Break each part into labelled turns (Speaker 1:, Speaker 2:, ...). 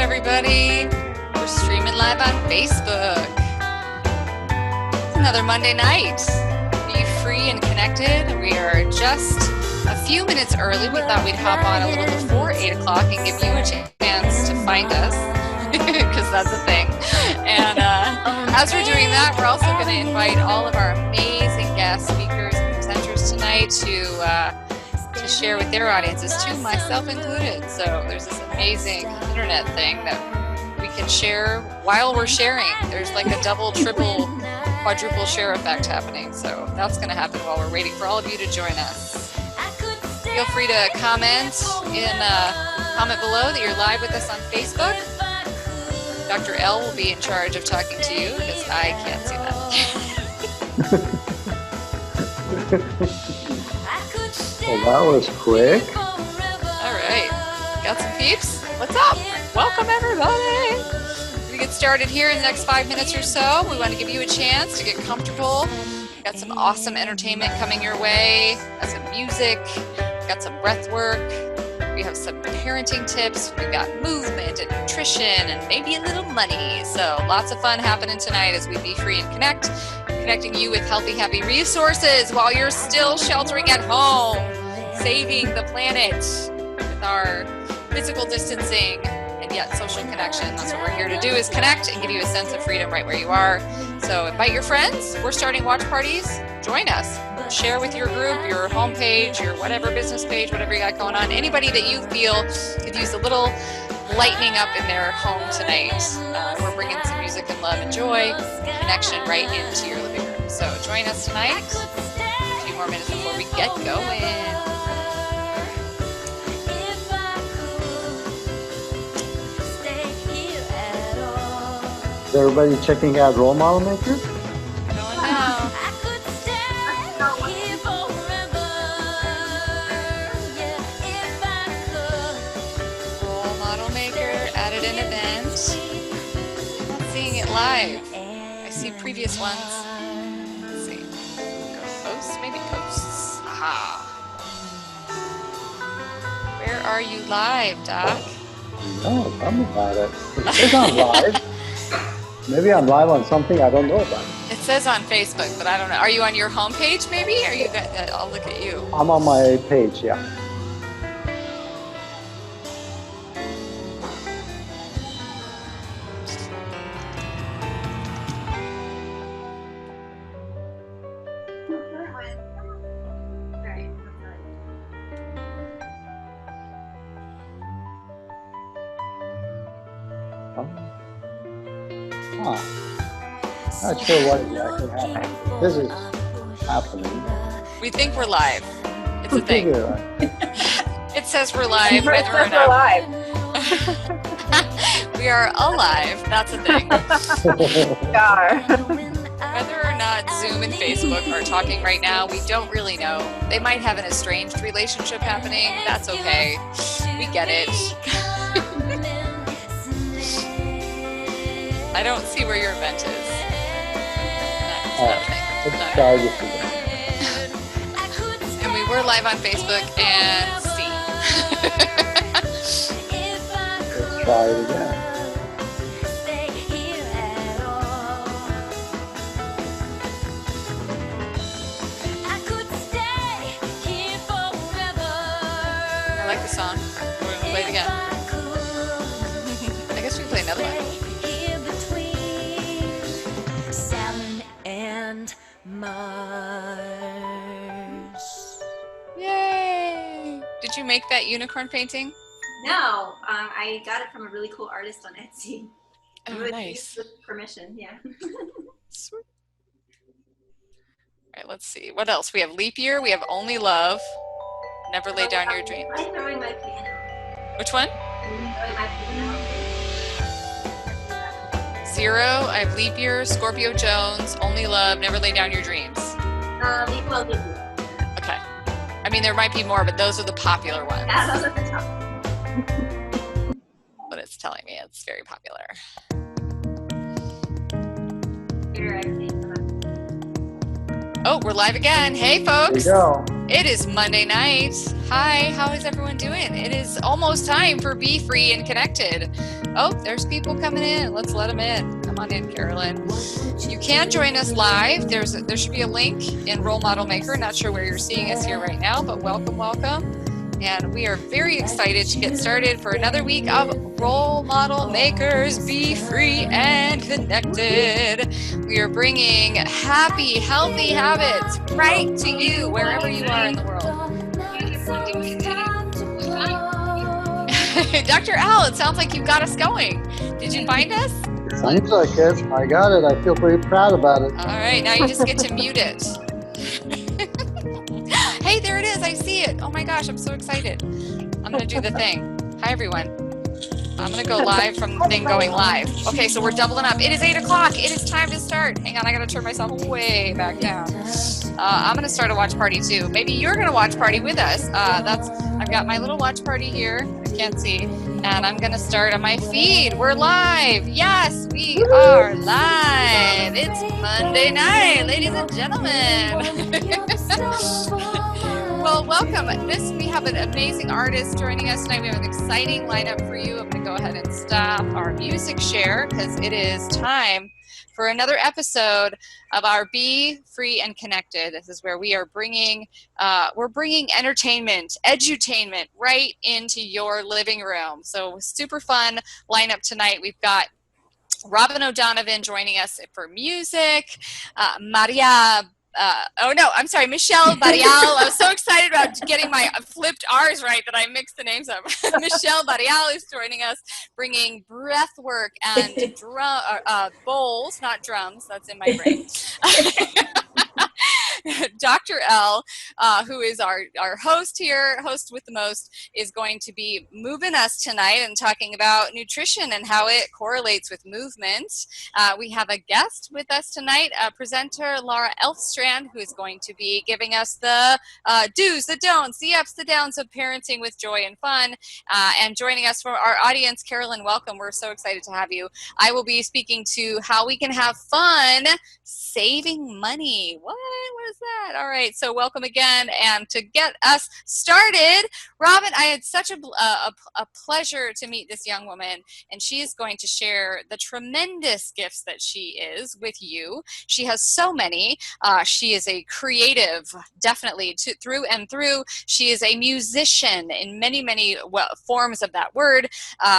Speaker 1: everybody. We're streaming live on Facebook. It's another Monday night. Be free and connected. We are just a few minutes early. We thought we'd hop on a little before 8 o'clock and give you a chance to find us, because that's a thing. And as we're doing that, we're also going to invite all of our amazing guest speakers and presenters tonight to share with their audiences too, myself included. So there's this amazing internet thing that we can share while we're sharing. There's like a double, triple, quadruple share effect happening. So that's going to happen while we're waiting for all of you to join us. Feel free to comment comment below that you're live with us on Facebook. Dr. L will be in charge of talking to you because I can't see that.
Speaker 2: Well, that was quick.
Speaker 1: All right. Got some peeps? What's up? Welcome, everybody. We get started here in the next 5 minutes or so. We want to give you a chance to get comfortable. Got some awesome entertainment coming your way. Got some music. Got some breath work. We have some parenting tips. We've got movement and nutrition and maybe a little money. So lots of fun happening tonight as we be free and connect. Connecting you with healthy, happy resources while you're still sheltering at home, saving the planet with our physical distancing and yet social connection. That's what we're here to do, is connect and give you a sense of freedom right where you are. So invite your friends. We're starting watch parties. Join us. Share with your group, your homepage, your whatever business page, whatever you got going on. Anybody that you feel could use a little lightening up in their home tonight. We're bringing some music and love and joy, connection right into your living room. So join us tonight. A few more minutes before we get going.
Speaker 2: Is everybody checking out Role Model Maker?
Speaker 1: Going now. Role Model Maker added an event. I'm not seeing it live. I see previous ones. Let's see. Go posts, maybe posts. Aha. Where are you live, Doc?
Speaker 2: No, tell me about it. It says I'm live. Maybe I'm live on something I don't know about.
Speaker 1: It says on Facebook, but I don't know. Are you on your homepage, maybe? Are you? I'll look at you.
Speaker 2: I'm on my page, yeah. Not sure what exactly happened. This is happening.
Speaker 1: We think we're live. It's a thing. It says we're live.
Speaker 3: Whether or not. Live.
Speaker 1: We are alive. That's a thing.
Speaker 3: We are.
Speaker 1: Whether or not Zoom and Facebook are talking right now, we don't really know. They might have an estranged relationship happening. That's okay. We get it. I don't see where your event is.
Speaker 2: Let's try this again.
Speaker 1: And we were live on Facebook and see.
Speaker 2: Let's try it again.
Speaker 1: I like the song. We're going to play it again. I guess we can play another one. Mars. Yay! Did you make that unicorn painting?
Speaker 4: No, I got it from a really cool artist on Etsy.
Speaker 1: Oh, nice.
Speaker 4: With permission, yeah.
Speaker 1: Sweet. All right, let's see. What else? We have Leap Year. We have Only Love. Never Lay Down Your Dreams.
Speaker 4: I'm throwing my piano.
Speaker 1: Which one?
Speaker 4: I'm throwing my piano.
Speaker 1: Zero. I have Leap Year, Scorpio Jones, Only Love, Never Lay Down Your Dreams.
Speaker 4: Leap Year.
Speaker 1: Okay. I mean, there might be more, but those are the popular ones.
Speaker 4: Yeah, those are the top.
Speaker 1: But it's telling me it's very popular.
Speaker 4: Here, I think.
Speaker 1: Oh, we're live again. Hey, folks.
Speaker 2: There you go.
Speaker 1: It is Monday night. Hi, how is everyone doing? It is almost time for Be Free and Connected. Oh, there's people coming in. Let's let them in. Come on in, Carolyn. You can join us live. There should be a link in Role Model Maker. Not sure where you're seeing us here right now, but welcome, welcome. And we are very excited to get started for another week of Role Model Makers. Be free and connected. We are bringing happy, healthy habits right to you wherever you are in the world. Dr. Al, it sounds like you've got us going. Did you find us?
Speaker 2: Seems like it. I got it. I feel pretty proud about it.
Speaker 1: All right, now you just get to mute it. Hey, there it is. I see it. Oh my gosh, I'm so excited. I'm going to do the thing. Hi, everyone. I'm going to go live from the thing going live. Okay, so we're doubling up. It is 8 o'clock. It is time to start. Hang on, I got to turn myself way back down. I'm going to start a watch party too. Maybe you're going to watch party with us. I've got my little watch party here. I can't see. And I'm going to start on my feed. We're live. Yes, we are live. It's Monday night, ladies and gentlemen. Well, welcome. We have an amazing artist joining us tonight. We have an exciting lineup for you. I'm going to go ahead and stop our music share because it is time for another episode of our Be Free and Connected. This is where we are bringing entertainment, edutainment right into your living room. So super fun lineup tonight. We've got Robin O'Donovan joining us for music, Michelle Barrial. I was so excited about getting my flipped R's right that I mixed the names up. Michelle Barrial is joining us, bringing breath work and bowls, not drums. That's in my brain. Dr. L, who is our host here, host with the most, is going to be moving us tonight and talking about nutrition and how it correlates with movement. We have a guest with us tonight, presenter Lara Elfstrand, who is going to be giving us the do's, the don'ts, the ups, the downs of parenting with joy and fun. And joining us for our audience, Carolyn, welcome. We're so excited to have you. I will be speaking to how we can have fun saving money. What is that? All right, so welcome again. And to get us started, Robin, I had such a pleasure to meet this young woman, and she is going to share the tremendous gifts that she is with you. She has so many. She is a creative, definitely, through and through. She is a musician in many, many forms of that word.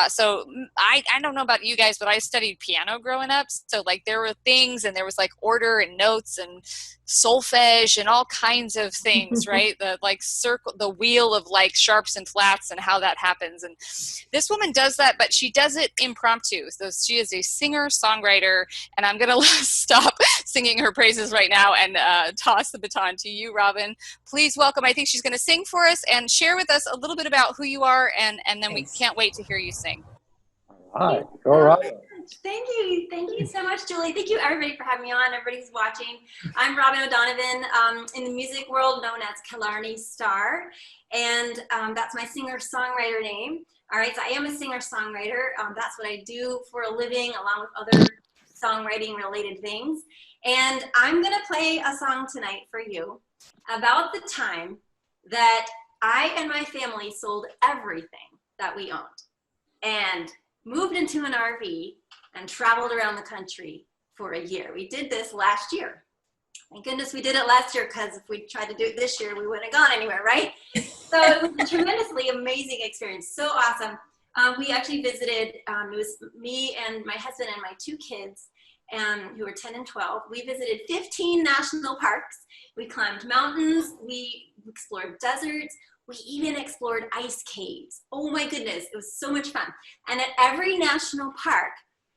Speaker 1: So I don't know about you guys, but I studied piano growing up. So like there were things, and there was like order and notes and solfege and all kinds of things, right? The like circle, the wheel of like sharps and flats and how that happens. And this woman does that, but she does it impromptu. So she is a singer songwriter, and I'm going to stop singing her praises right now and toss the baton to you, Robin. Please welcome. I think she's going to sing for us and share with us a little bit about who you are, and then we can't wait to hear you sing.
Speaker 2: All right, go right.
Speaker 4: Thank you so much, Julie. Thank you everybody for having me on, everybody who's watching. I'm Robin O'Donovan, in the music world known as Killarney Star, and that's my singer-songwriter name. All right, so I am a singer-songwriter. That's what I do for a living, along with other songwriting-related things. And I'm gonna play a song tonight for you about the time that I and my family sold everything that we owned and moved into an RV and traveled around the country for a year. We did this last year. Thank goodness we did it last year, because if we tried to do it this year, we wouldn't have gone anywhere, right? So it was a tremendously amazing experience, so awesome. We actually visited, it was me and my husband and my 2 kids, who were 10 and 12. We visited 15 national parks. We climbed mountains, we explored deserts, we even explored ice caves. Oh my goodness, it was so much fun. And at every national park,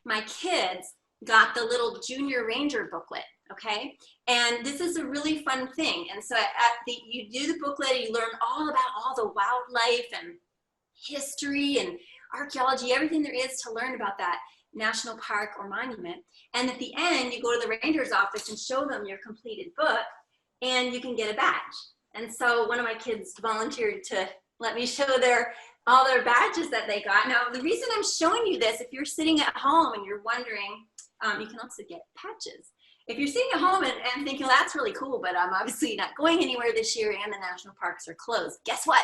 Speaker 4: my kids got the little Junior Ranger booklet, okay? And this is a really fun thing. And so you do the booklet, and you learn all about all the wildlife and history and archaeology, everything there is to learn about that national park or monument. And at the end, you go to the ranger's office and show them your completed book, and you can get a badge. And so one of my kids volunteered to let me show all their badges that they got. Now, the reason I'm showing you this, if you're sitting at home and you're wondering, you can also get patches. If you're sitting at home and thinking, well, that's really cool, but I'm obviously not going anywhere this year and the national parks are closed. Guess what?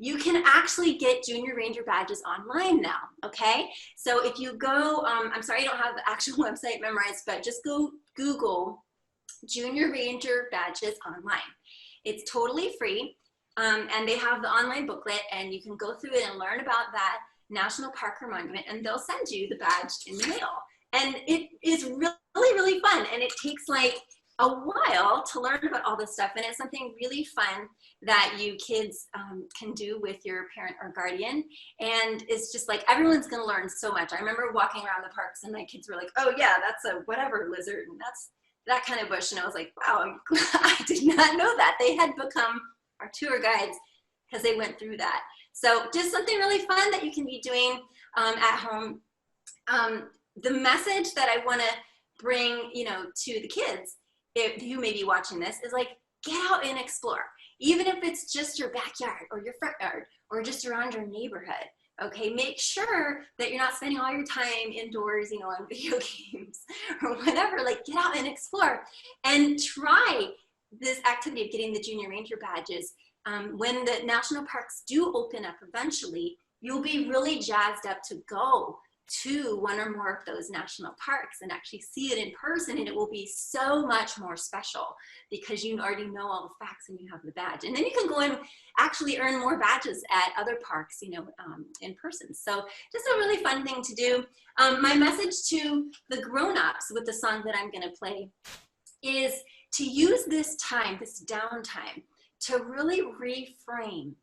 Speaker 4: you can actually get Junior Ranger badges online now, okay? So if you go, I'm sorry I don't have the actual website memorized, but just go Google Junior Ranger badges online. It's totally free, and they have the online booklet, and you can go through it and learn about that national park or monument, and they'll send you the badge in the mail. And it is really, really fun, and it takes like a while to learn about all this stuff, and it's something really fun that you kids can do with your parent or guardian. And it's just like, everyone's gonna learn so much. I remember walking around the parks and my kids were like, oh yeah, that's a whatever lizard, and that's that kind of bush. And I was like, wow, I did not know that. They had become our tour guides because they went through that. So just something really fun that you can be doing at home. The message that I wanna bring, you know, to the kids, if you may be watching this, is like, get out and explore. Even if it's just your backyard or your front yard or just around your neighborhood, okay? Make sure that you're not spending all your time indoors, you know, on video games or whatever. Like, get out and explore and try this activity of getting the Junior Ranger badges. When the national parks do open up eventually, you'll be really jazzed up to go to one or more of those national parks and actually see it in person, and it will be so much more special because you already know all the facts and you have the badge. And then you can go and actually earn more badges at other parks, you know, in person. So just a really fun thing to do. My message to the grown-ups with the song that I'm gonna play is to use this time, this downtime, to really reframe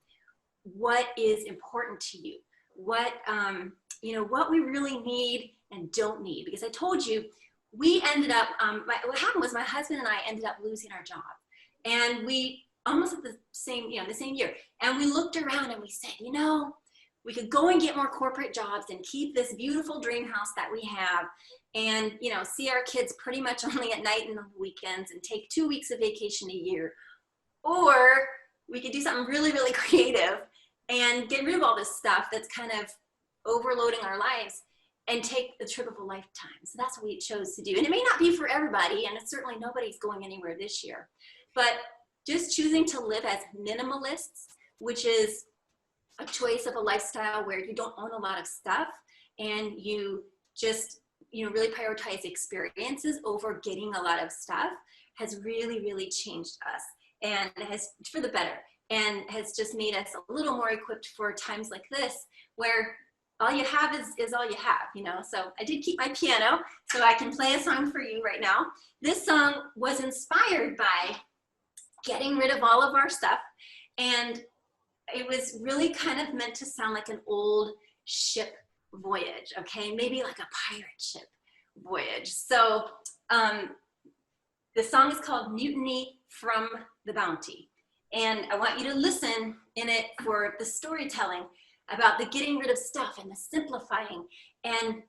Speaker 4: what is important to you, what you know, what we really need and don't need. Because I told you, we ended up, what happened was my husband and I ended up losing our job. And we, almost at the same, you know, the same year. And we looked around and we said, you know, we could go and get more corporate jobs and keep this beautiful dream house that we have, and, you know, see our kids pretty much only at night and on the weekends, and take 2 weeks of vacation a year. Or we could do something really, really creative and get rid of all this stuff that's kind of overloading our lives and take the trip of a lifetime. So that's what we chose to do. And it may not be for everybody, and it's certainly nobody's going anywhere this year, but just choosing to live as minimalists, which is a choice of a lifestyle where you don't own a lot of stuff and you just, you know, really prioritize experiences over getting a lot of stuff, has really, really changed us, and has, for the better, and has just made us a little more equipped for times like this, where all you have is all you have, you know. So I did keep my piano, so I can play a song for you right now. This song was inspired by getting rid of all of our stuff, and it was really kind of meant to sound like an old ship voyage, okay? Maybe like a pirate ship voyage. So the song is called Mutiny from the Bounty. And I want you to listen in it for the storytelling about the getting rid of stuff and the simplifying, and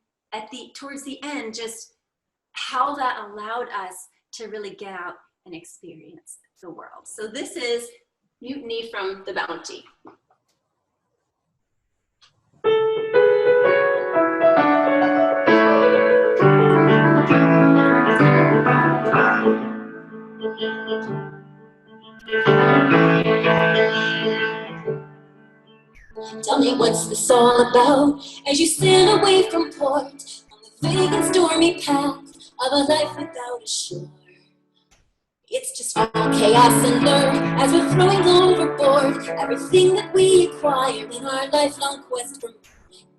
Speaker 4: towards the end, just how that allowed us to really get out and experience the world. So this is Mutiny from the Bounty. Tell me, what's this all about as you sail away from port on the vague and stormy path of a life without a shore? It's just full chaos and lure as we're throwing overboard everything that we acquired in our lifelong quest for more.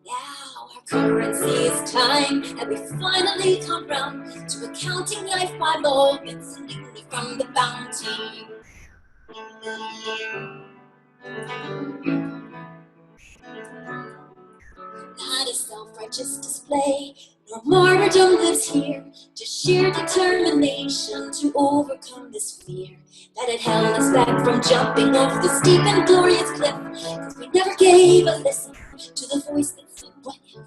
Speaker 4: Now our currency is time, and we finally come round to accounting life by moments and mutiny from the bounty. Not a self-righteous display, no martyrdom lives here, just sheer determination to overcome this fear that had held us back from jumping off the steep and glorious cliff, because we never gave a listen to the voice that said, what if?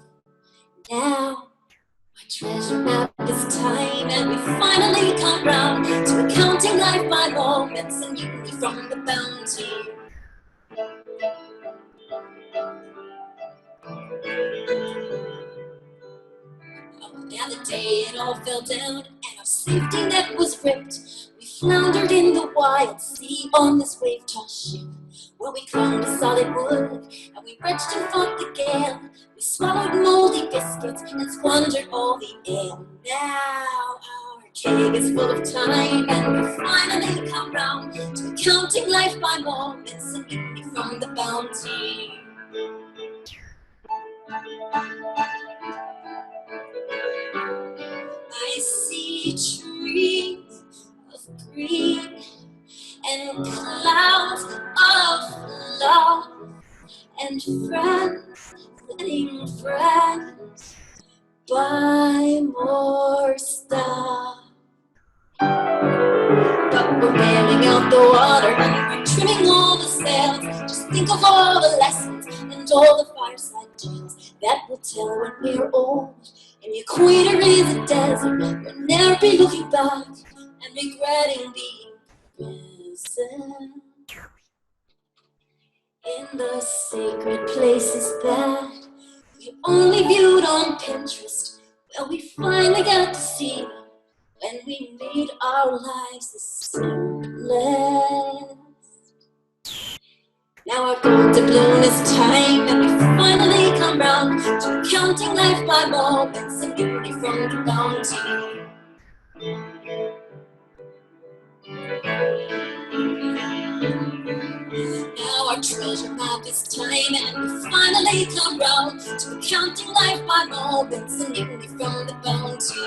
Speaker 4: Now our treasure map is time, and we finally come round to accounting life by moments and mutiny from the bounty. The other day it all fell down and our safety net was ripped. We floundered in the wild sea on this wave-tossed ship,
Speaker 5: where we clung to solid wood, and we wretched and fought the gale. We swallowed moldy biscuits and squandered all the ale. Now our keg is full of time, and we finally come round to counting life by moments and eating from the bounty. I see trees of green and clouds of love and friends letting friends buy more stuff. But we're bailing out the water and we're trimming all the sails. Just think of all the lessons and all the fireside tales that we'll tell when we're old. And the equator is a desert. We'll never be looking back and regretting being present in the sacred places that we only viewed on Pinterest. Well, we finally got to see when we made our lives the simplest. Now our goal to bloom is time, and we finally come round to counting life by moments and beauty from the bounty. Now our treasure map is time, and we finally come round to counting life by moments and beauty from the bounty.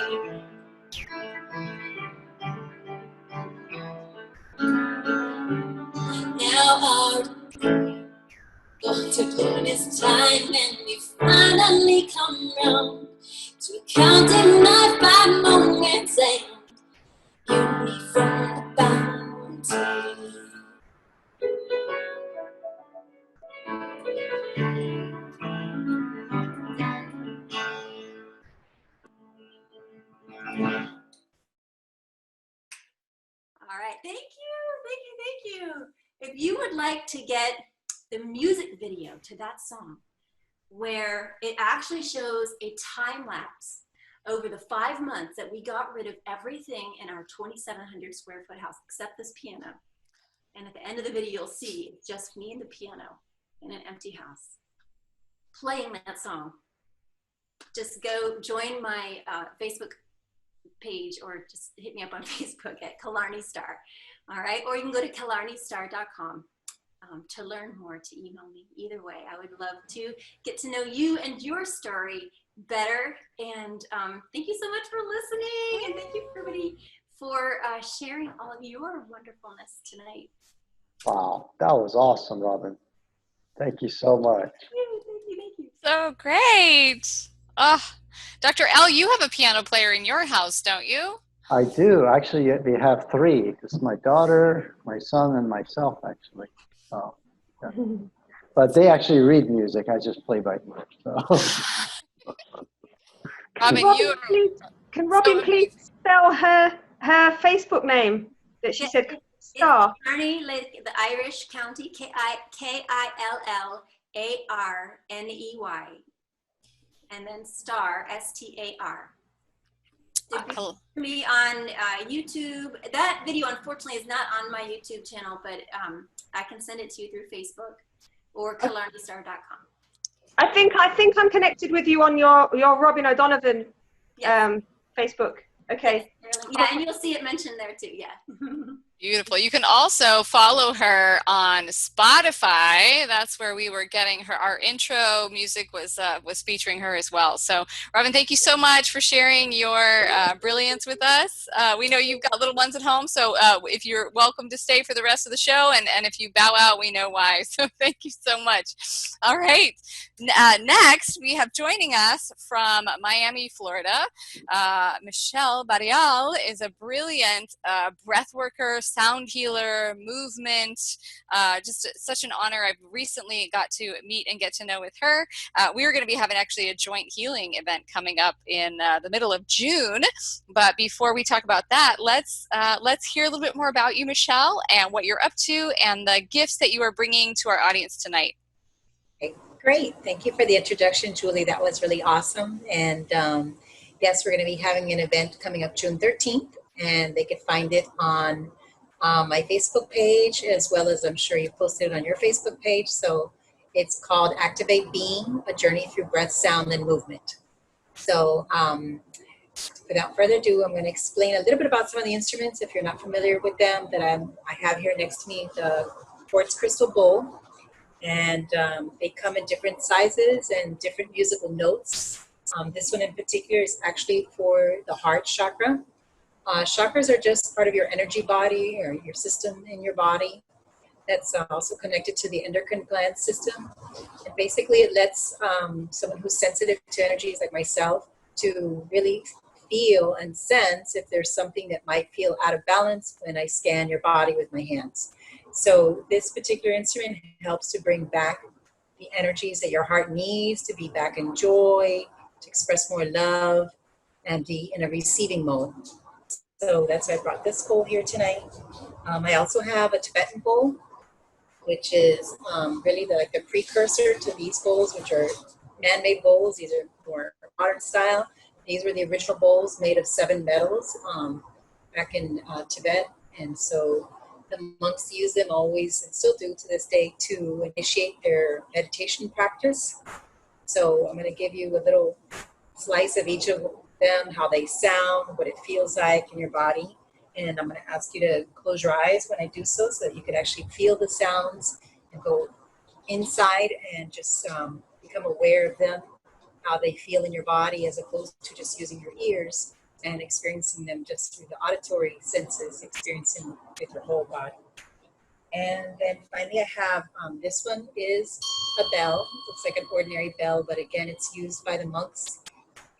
Speaker 5: Now our goal to bloom is time, and we finally come round to counting life by moments and beauty from the bounty.
Speaker 4: All right, thank you. If you would like to get the music video to that song, where it actually shows a time lapse over the 5 months that we got rid of everything in our 2,700 square foot house except this piano. And at the end of the video, you'll see it's just me and the piano in an empty house playing that song. Just go join my Facebook page, or just hit me up on Facebook at Killarney Star. All right, or you can go to killarneystar.com to learn more, to email me. Either way, I would love to get to know you and your story better. And thank you so much for listening, and thank you everybody for sharing all of your wonderfulness tonight.
Speaker 2: Wow, that was awesome, Robin. Thank you so much.
Speaker 4: Thank you.
Speaker 1: So great. Dr. L, you have a piano player in your house, don't you?
Speaker 2: I do. Actually, we have 3. It's my daughter, my son, and myself, actually. So, yeah. But they actually read music. I just play by ear. So.
Speaker 1: Robin,
Speaker 3: Can Robin please spell her Facebook name that she said? Star.
Speaker 4: Killarney, like the Irish county, Killarney, and then Star, STAR. Me on YouTube. That video, unfortunately, is not on my YouTube channel, but I can send it to you through Facebook or KillarneyStar.com.
Speaker 3: I think I'm connected with you on your Robin O'Donovan Facebook. Okay.
Speaker 4: Yeah, and you'll see it mentioned there too. Yeah.
Speaker 1: Beautiful. You can also follow her on Spotify. That's where we were getting her. Our intro music was featuring her as well. So, Robin, thank you so much for sharing your brilliance with us. We know you've got little ones at home, so if you're welcome to stay for the rest of the show, and if you bow out, we know why. So, thank you so much. All right. Next, we have joining us from Miami, Florida. Michelle Barrial is a brilliant breath worker, sound healer, movement, just such an honor. I've recently got to meet and get to know with her. We are going to be having actually a joint healing event coming up in the middle of June. But before we talk about that, let's hear a little bit more about you, Michelle, and what you're up to and the gifts that you are bringing to our audience tonight.
Speaker 6: Great. Thank you for the introduction, Julie. That was really awesome. And yes, we're going to be having an event coming up June 13th, and they could find it on my Facebook page, as well as I'm sure you posted it on your Facebook page. So it's called Activate Being, A Journey Through Breath, Sound, and Movement. So without further ado, I'm going to explain a little bit about some of the instruments, if you're not familiar with them, that I have here next to me, the Quartz crystal bowl. And they come in different sizes and different musical notes. This one in particular is actually for the heart chakra. Chakras are just part of your energy body or your system in your body that's also connected to the endocrine gland system. And basically it lets someone who's sensitive to energies like myself to really feel and sense if there's something that might feel out of balance when I scan your body with my hands. So this particular instrument helps to bring back the energies that your heart needs to be back in joy, to express more love, and be in a receiving mode. So that's why I brought this bowl here tonight. I also have a Tibetan bowl, which is really like the precursor to these bowls, which are man-made bowls. These are more modern style. These were the original bowls made of 7 metals back in Tibet. And so the monks use them always, and still do to this day, to initiate their meditation practice. So I'm going to give you a little slice of each of them, how they sound, what it feels like in your body. And I'm going to ask you to close your eyes when I do so that you can actually feel the sounds and go inside and just become aware of them, how they feel in your body, as opposed to just using your ears and experiencing them just through the auditory senses, experiencing with your whole body. And then finally I have, this one is a bell. It looks like an ordinary bell, but again, it's used by the monks.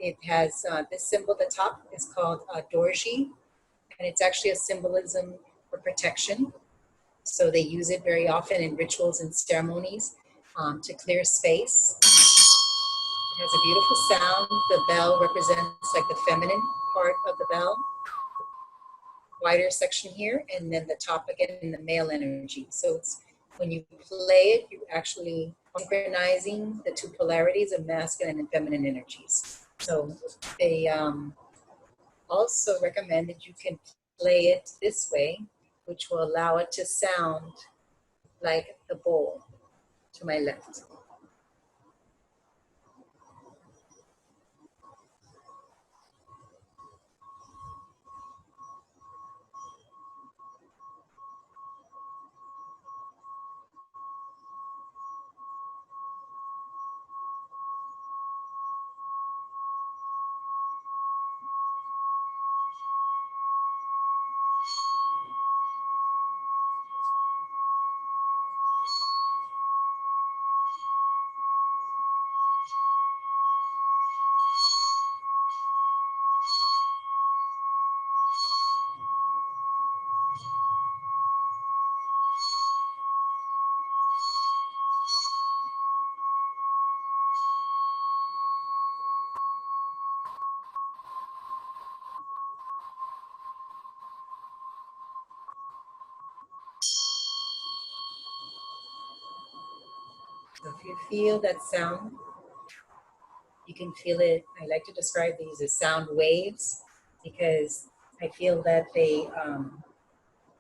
Speaker 6: It has this symbol at the top is called dorji, and it's actually a symbolism for protection. So they use it very often in rituals and ceremonies to clear space. It has a beautiful sound. The bell represents like the feminine part of the bell, wider section here, and then the top again in the male energy. So it's when you play it, you're actually synchronizing the two polarities of masculine and feminine energies. So they also recommend that you can play it this way, which will allow it to sound like the bowl to my left. So if you feel that sound, you can feel it. I like to describe these as sound waves because I feel that they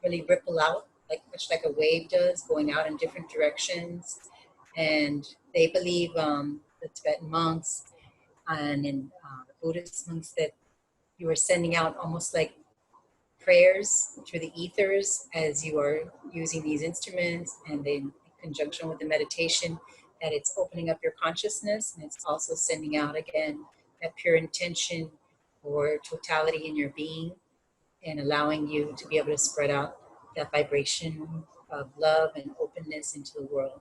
Speaker 6: really ripple out, like much like a wave does, going out in different directions. And they believe, the Tibetan monks and in the Buddhist monks, that you are sending out almost like prayers through the ethers as you are using these instruments, and then in conjunction with the meditation, that it's opening up your consciousness, and it's also sending out again that pure intention or totality in your being, and allowing you to be able to spread out that vibration of love and openness into the world.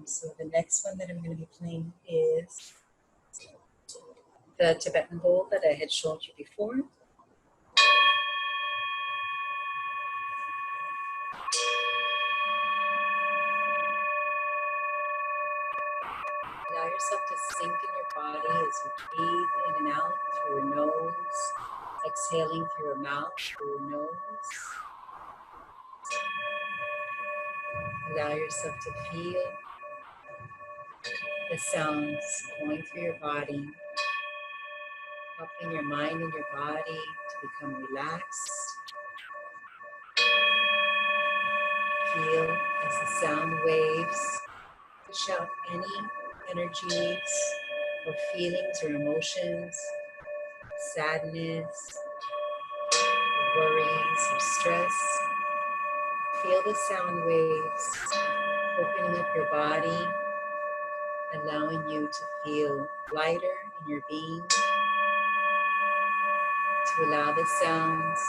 Speaker 6: So the next one that I'm going to be playing is the Tibetan Bowl that I had showed you before. Allow yourself to sink in your body as you breathe in and out through your nose, exhaling through your mouth, through your nose. Allow yourself to feel the sounds going through your body, helping your mind and your body to become relaxed feel as the sound waves push out any energies or feelings or emotions, sadness, worries, or stress. Feel the sound waves opening up your body, allowing you to feel lighter in your being, to allow the sounds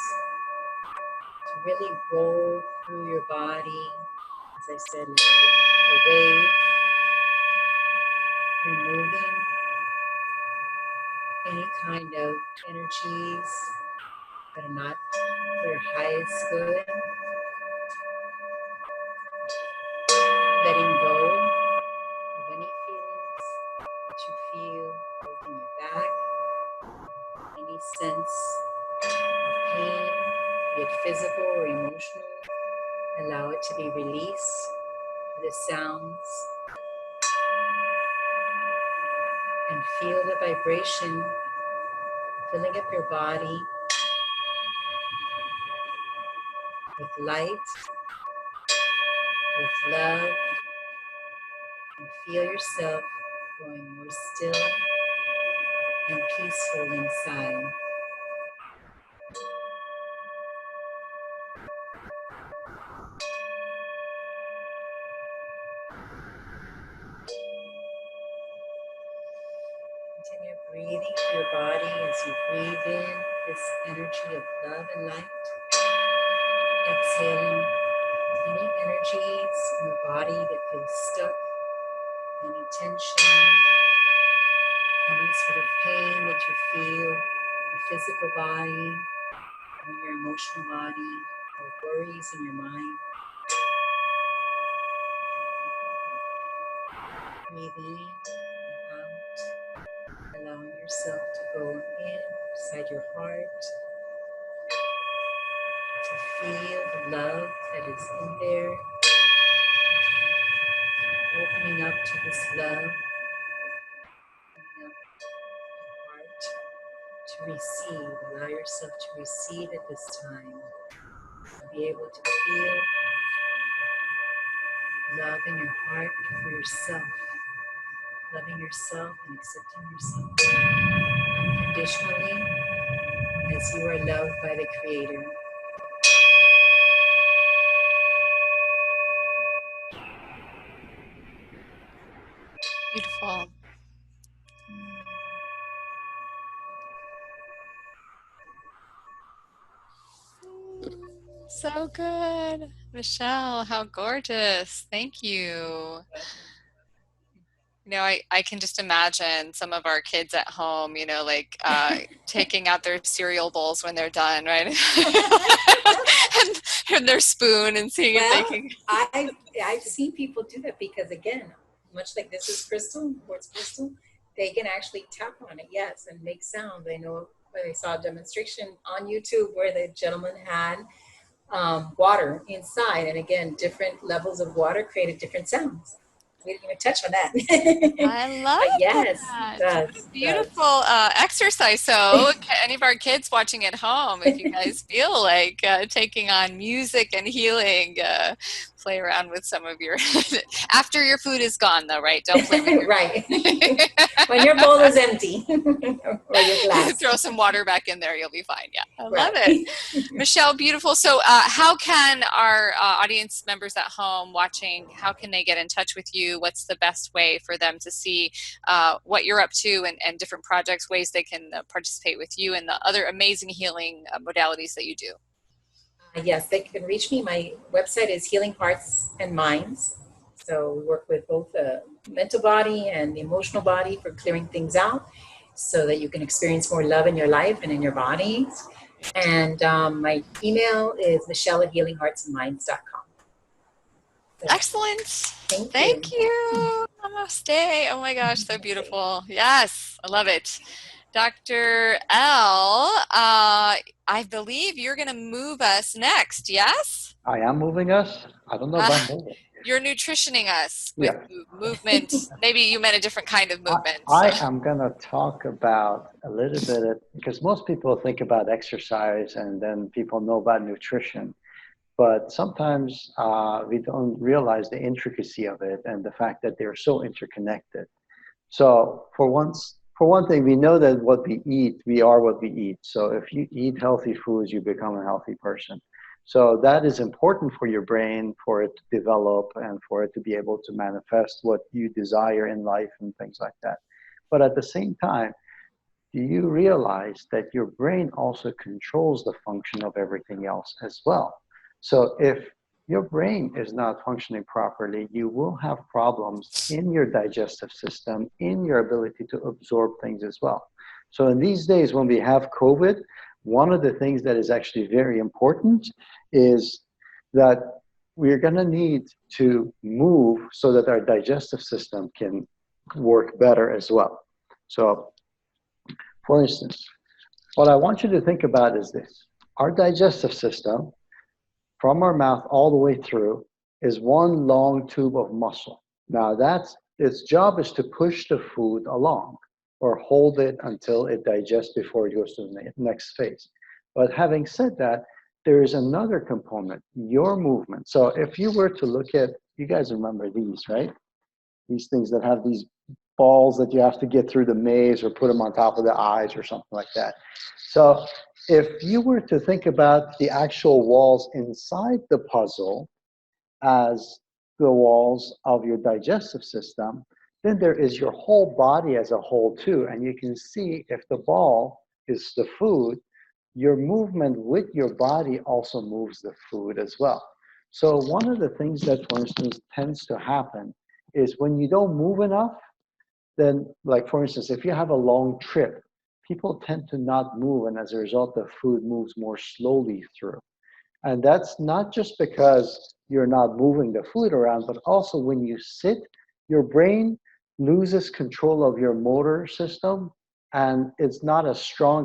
Speaker 6: to really roll through your body, as I said, like a wave, removing any kind of energies that are not for your highest good, letting go of any feelings that you feel in your back, any sense of pain, be it physical or emotional. Allow it to be released through the sounds, and feel the vibration filling up your body with light, with love, and feel yourself growing more still and peaceful inside. Continue breathing through your body as you breathe in this energy of love and light. Exhaling any energies in your body that feel stuck, any tension, any sort of pain that you feel in your physical body, or in your emotional body, or worries in your mind. Breathe in and out, allowing yourself to go inside your heart, to feel the love that is in there, opening up to this love, opening up your heart to receive. Allow yourself to receive at this time, to be able to feel love in your heart for yourself, loving yourself and accepting yourself unconditionally as you are loved by the Creator.
Speaker 1: Beautiful. So good. Michelle, how gorgeous. Thank you. You know, I can just imagine some of our kids at home, you know, like taking out their cereal bowls when they're done, right? and their spoon and seeing if they can.
Speaker 6: I've seen people do that because, again, much like this is crystal, quartz crystal, they can actually tap on it, yes, and make sound. I know I saw a demonstration on YouTube where the gentleman had water inside, and again, different levels of water created different sounds. We didn't even touch on that.
Speaker 1: I love
Speaker 6: yes,
Speaker 1: that. Beautiful exercise. So any of our kids watching at home, if you guys feel like taking on music and healing, play around with some of your, after your food is gone though, right? Don't play with your
Speaker 6: right. When your bowl is empty or your glass.
Speaker 1: Throw some water back in there, you'll be fine. Yeah, I love it. Michelle, beautiful. So how can our audience members at home watching, how can they get in touch with you? What's the best way for them to see what you're up to and different projects, ways they can participate with you and the other amazing healing modalities that you do?
Speaker 6: Yes, they can reach me. My website is Healing Hearts and Minds. So we work with both the mental body and the emotional body for clearing things out so that you can experience more love in your life and in your body. And my email is michelle@healingheartsandminds.com. So,
Speaker 1: excellent. Thank you. Namaste. Oh my gosh, so beautiful. Yes, I love it. Dr. L, I believe you're going to move us next, yes?
Speaker 2: I am moving us. I don't know about moving.
Speaker 1: You're nutritioning us with movement. Maybe you meant a different kind of movement.
Speaker 2: I am going to talk about a little bit, because most people think about exercise and then people know about nutrition. But sometimes we don't realize the intricacy of it and the fact that they're so interconnected. So for one thing, we know that what we eat, we are what we eat. So if you eat healthy foods, you become a healthy person. So that is important for your brain, for it to develop and for it to be able to manifest what you desire in life and things like that. But at the same time, do you realize that your brain also controls the function of everything else as well? So if your brain is not functioning properly, you will have problems in your digestive system, in your ability to absorb things as well. So in these days when we have COVID, one of the things that is actually very important is that we're going to need to move so that our digestive system can work better as well. So for instance, what I want you to think about is this. Our digestive system, from our mouth all the way through, is one long tube of muscle. Now its job is to push the food along or hold it until it digests before it goes to the next phase. But having said that, there is another component, your movement. So if you were to look at, you guys remember these, right? These things that have these balls that you have to get through the maze or put them on top of the eyes or something like that. So if you were to think about the actual walls inside the puzzle as the walls of your digestive system, then there is your whole body as a whole too. And you can see if the ball is the food, your movement with your body also moves the food as well. So one of the things that, for instance, tends to happen is when you don't move enough, then, like for instance, if you have a long trip, people tend to not move, and as a result, the food moves more slowly through. And that's not just because you're not moving the food around, but also when you sit, your brain loses control of your motor system, and it's not as strong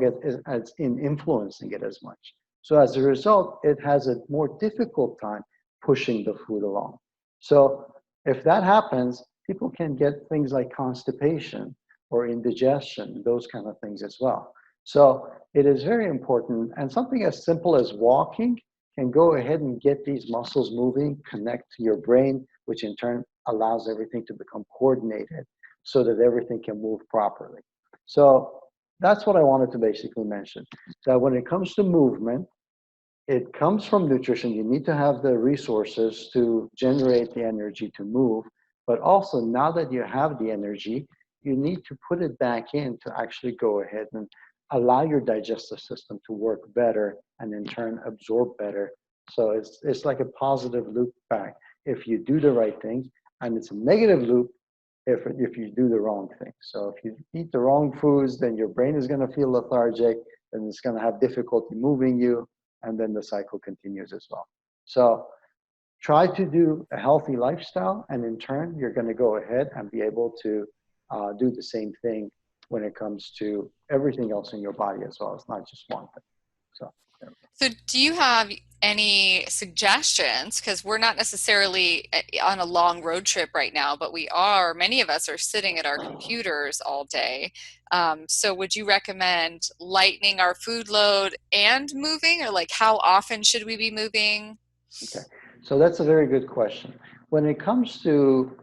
Speaker 2: as in influencing it as much. So as a result, it has a more difficult time pushing the food along. So if that happens, people can get things like constipation or indigestion, those kind of things as well. So it is very important, and something as simple as walking can go ahead and get these muscles moving, connect to your brain, which in turn allows everything to become coordinated so that everything can move properly. So that's what I wanted to basically mention, that when it comes to movement, it comes from nutrition. You need to have the resources to generate the energy to move. But also, now that you have the energy, you need to put it back in to actually go ahead and allow your digestive system to work better and in turn absorb better. So it's like a positive loop back if you do the right things, and it's a negative loop if you do the wrong thing. So if you eat the wrong foods, then your brain is going to feel lethargic, and it's going to have difficulty moving you, and then the cycle continues as well. So try to do a healthy lifestyle, and in turn, you're going to go ahead and be able to do the same thing when it comes to everything else in your body as well. It's not just one thing.
Speaker 1: So do you have any suggestions? Because we're not necessarily on a long road trip right now, but many of us are sitting at our computers all day. So would you recommend lightening our food load and moving, or like how often should we be moving?
Speaker 2: Okay, so that's a very good question. When it comes to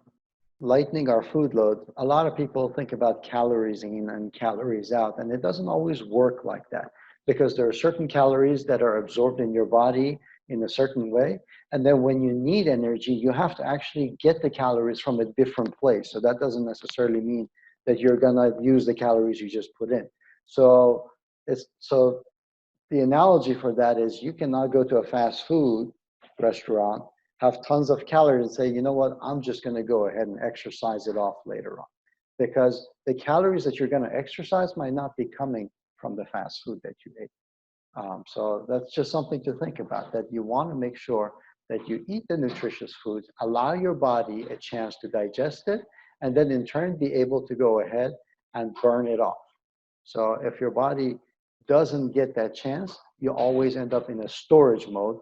Speaker 2: lightening our food load, a lot of people think about calories in and calories out, and it doesn't always work like that, because there are certain calories that are absorbed in your body in a certain way, and then when you need energy, you have to actually get the calories from a different place. So that doesn't necessarily mean that you're gonna use the calories you just put in. So the analogy for that is you cannot go to a fast food restaurant, have tons of calories and say, you know what, I'm just going to go ahead and exercise it off later on. Because the calories that you're going to exercise might not be coming from the fast food that you ate. So that's just something to think about, that you want to make sure that you eat the nutritious foods, allow your body a chance to digest it, and then in turn be able to go ahead and burn it off. So if your body doesn't get that chance, you always end up in a storage mode.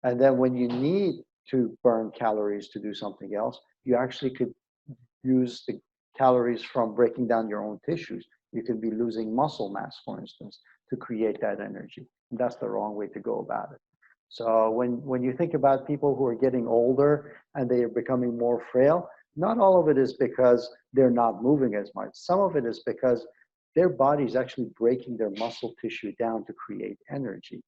Speaker 2: And then when you need to burn calories to do something else, you actually could use the calories from breaking down your own tissues. You could be losing muscle mass, for instance, to create that energy. And that's the wrong way to go about it. So when you think about people who are getting older and they are becoming more frail, not all of it is because they're not moving as much. Some of it is because their body's actually breaking their muscle tissue down to create energy,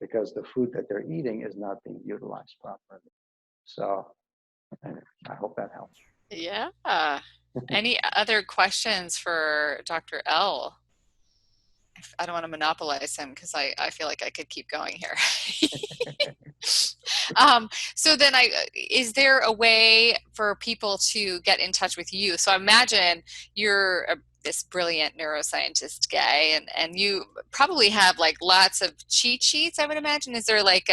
Speaker 2: because the food that they're eating is not being utilized properly. So I hope that helps.
Speaker 1: Yeah. Any other questions for Dr. L? I don't want to monopolize him because I feel like I could keep going here. So then is there a way for people to get in touch with you? So I imagine you're this brilliant neuroscientist guy, and you probably have like lots of cheat sheets, I would imagine. Is there like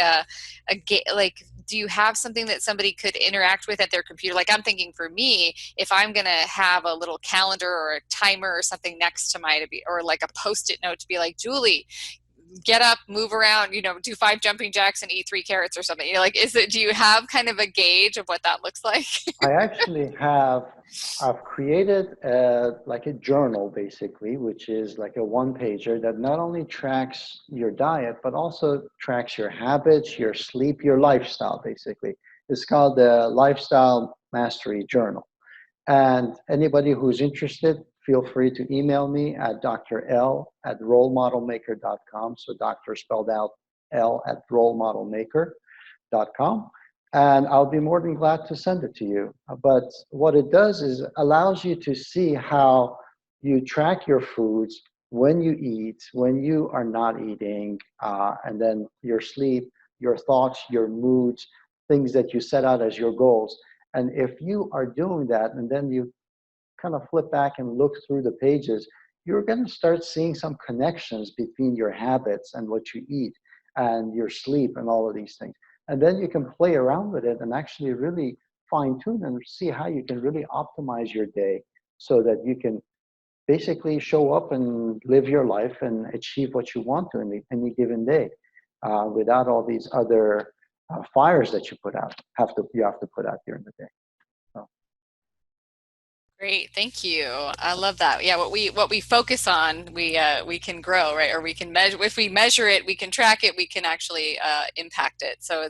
Speaker 1: do you have something that somebody could interact with at their computer? Like I'm thinking for me, if I'm going to have a little calendar or a timer or something next to or like a Post-it note to be like, Julie, get up, move around, do 5 jumping jacks and eat 3 carrots or something. Like, do you have kind of a gauge of what that looks like?
Speaker 2: I actually I've created like a journal basically, which is like a 1-pager that not only tracks your diet, but also tracks your habits, your sleep, your lifestyle basically. It's called the Lifestyle Mastery Journal. And anybody who's interested, feel free to email me at drl@rolemodelmaker.com. So doctor spelled out l@rolemodelmaker.com. And I'll be more than glad to send it to you. But what it does is allows you to see how you track your foods, when you eat, when you are not eating, and then your sleep, your thoughts, your moods, things that you set out as your goals. And if you are doing that, and then you kind of flip back and look through the pages, you're going to start seeing some connections between your habits and what you eat and your sleep and all of these things. And then you can play around with it and actually really fine tune and see how you can really optimize your day so that you can basically show up and live your life and achieve what you want to in any given day without all these other fires that you you have to put out during the day. So.
Speaker 1: Great, thank you. I love that. Yeah, what we focus on, we can grow, right? Or we can measure. If we measure it, we can track it. We can actually impact it. So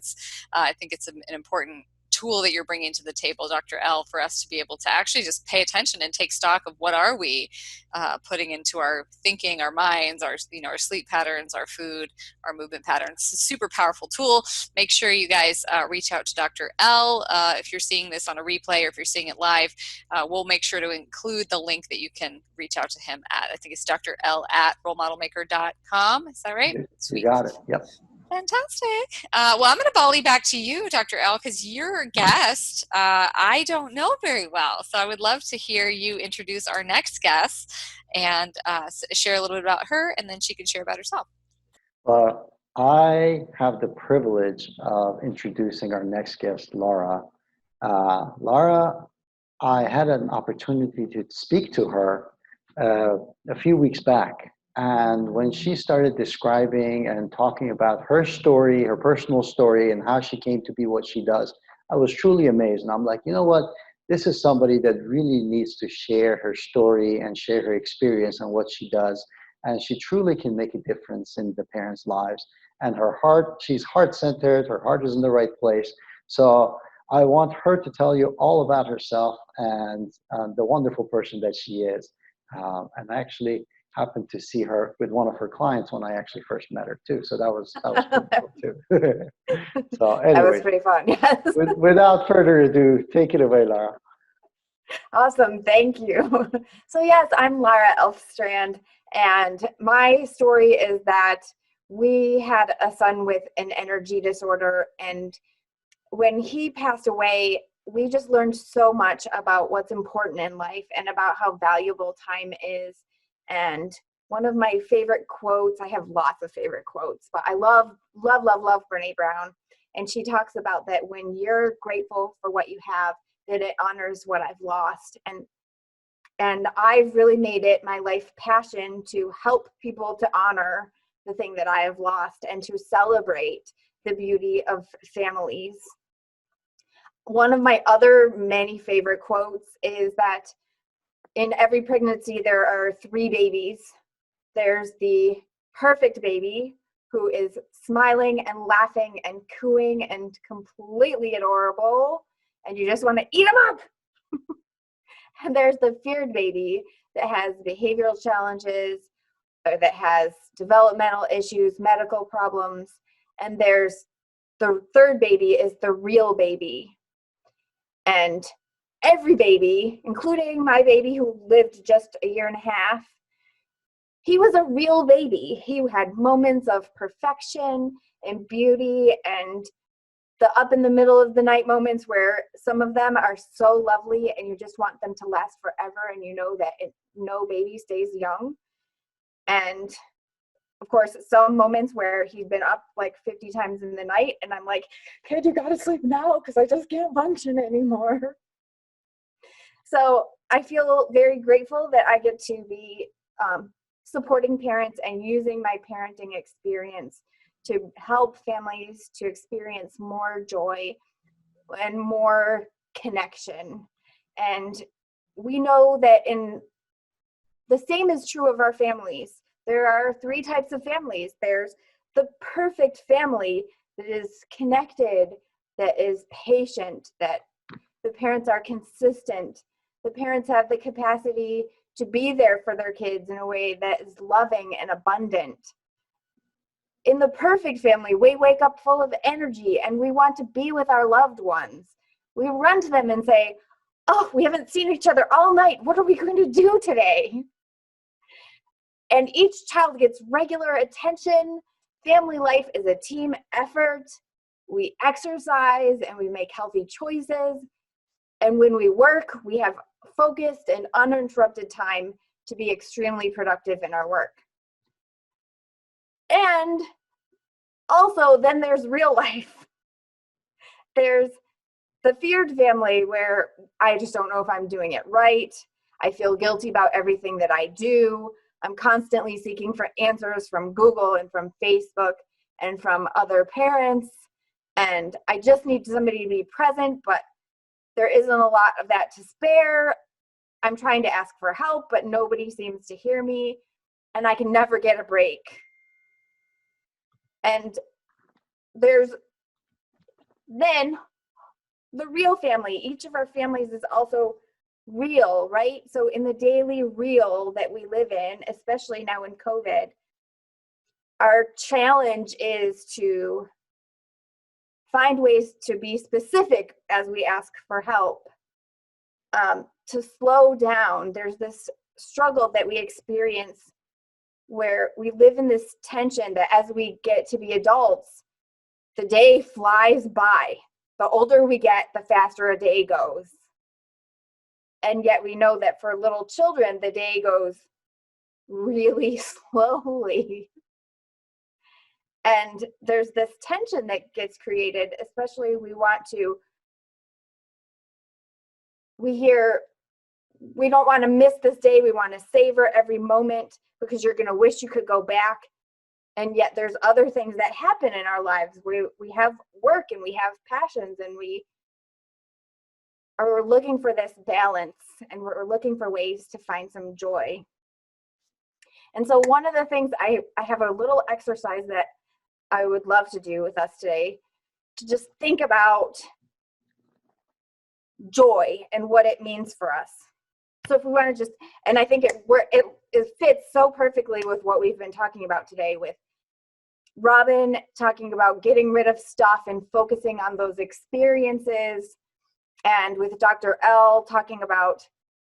Speaker 1: I think it's an important tool that you're bringing to the table, Dr. L, for us to be able to actually just pay attention and take stock of what are we putting into our thinking, our minds, our sleep patterns, our food, our movement patterns. It's a super powerful tool. Make sure you guys reach out to Dr. L. If you're seeing this on a replay or if you're seeing it live, we'll make sure to include the link that you can reach out to him at. I think it's drl@rolemodelmaker.com. Is that right?
Speaker 2: You got it. Yep.
Speaker 1: Fantastic. Well, I'm going to volley back to you, Dr. L, because you're a guest I don't know very well. So I would love to hear you introduce our next guest and share a little bit about her, and then she can share about herself.
Speaker 2: I have the privilege of introducing our next guest, Lara. Lara, I had an opportunity to speak to her a few weeks back. And when she started describing and talking about her story, her personal story, and how she came to be what she does, I was truly amazed. And I'm like, you know what? This is somebody that really needs to share her story and share her experience and what she does. And she truly can make a difference in the parents' lives. And her heart, she's heart-centered. Her heart is in the right place. So I want her to tell you all about herself and the wonderful person that she is. And I actually happened to see her with one of her clients when I actually first met her too. So that was pretty cool too. So anyway,
Speaker 3: that was pretty fun. Yes.
Speaker 2: Without further ado, take it away, Lara.
Speaker 3: Awesome, thank you. So yes, I'm Lara Elfstrand, and my story is that we had a son with an energy disorder, and when he passed away, we just learned so much about what's important in life and about how valuable time is. And one of my favorite quotes, I have lots of favorite quotes, but I love Brene Brown. And she talks about that when you're grateful for what you have, that it honors what I've lost. And I've really made it my life passion to help people to honor the thing that I have lost and to celebrate the beauty of families. One of my other many favorite quotes is that in every pregnancy, there are 3 babies. There's the perfect baby who is smiling and laughing and cooing and completely adorable, and you just want to eat him up. And there's the feared baby that has behavioral challenges, or that has developmental issues, medical problems. And there's the third baby is the real baby. And every baby, including my baby who lived just a year and a half, he was a real baby. He had moments of perfection and beauty, and the up in the middle of the night moments where some of them are so lovely and you just want them to last forever, and you know that no baby stays young. And of course, some moments where he'd been up like 50 times in the night, and I'm like, kid, you gotta sleep now because I just can't function anymore. So I feel very grateful that I get to be supporting parents and using my parenting experience to help families to experience more joy and more connection. And we know that the same is true of our families. There are 3 types of families. There's the perfect family that is connected, that is patient, that the parents are consistent. The parents have the capacity to be there for their kids in a way that is loving and abundant. In the perfect family, we wake up full of energy and we want to be with our loved ones. We run to them and say, oh, we haven't seen each other all night. What are we going to do today? And each child gets regular attention. Family life is a team effort. We exercise and we make healthy choices. And when we work, we have focused and uninterrupted time to be extremely productive in our work. And also, then there's real life. There's the feared family where I just don't know if I'm doing it right. I feel guilty about everything that I do. I'm constantly seeking for answers from Google and from Facebook and from other parents. And I just need somebody to be present, but there isn't a lot of that to spare. I'm trying to ask for help, but nobody seems to hear me, and I can never get a break. And there's then the real family. Each of our families is also real, right? So in the daily real that we live in, especially now in COVID, our challenge is to find ways to be specific as we ask for help, to slow down. There's this struggle that we experience where we live in this tension that as we get to be adults, the day flies by. The older we get, the faster a day goes. And yet we know that for little children, the day goes really slowly. And there's this tension that gets created, especially we don't want to miss this day. We want to savor every moment because you're going to wish you could go back. And yet there's other things that happen in our lives. We have work and we have passions, and we are looking for this balance, and we're looking for ways to find some joy. And so one of the things, I have a little exercise that I would love to do with us today, to just think about joy and what it means for us. So if we want to just, and I think it fits so perfectly with what we've been talking about today, with Robin talking about getting rid of stuff and focusing on those experiences, and with Dr. L talking about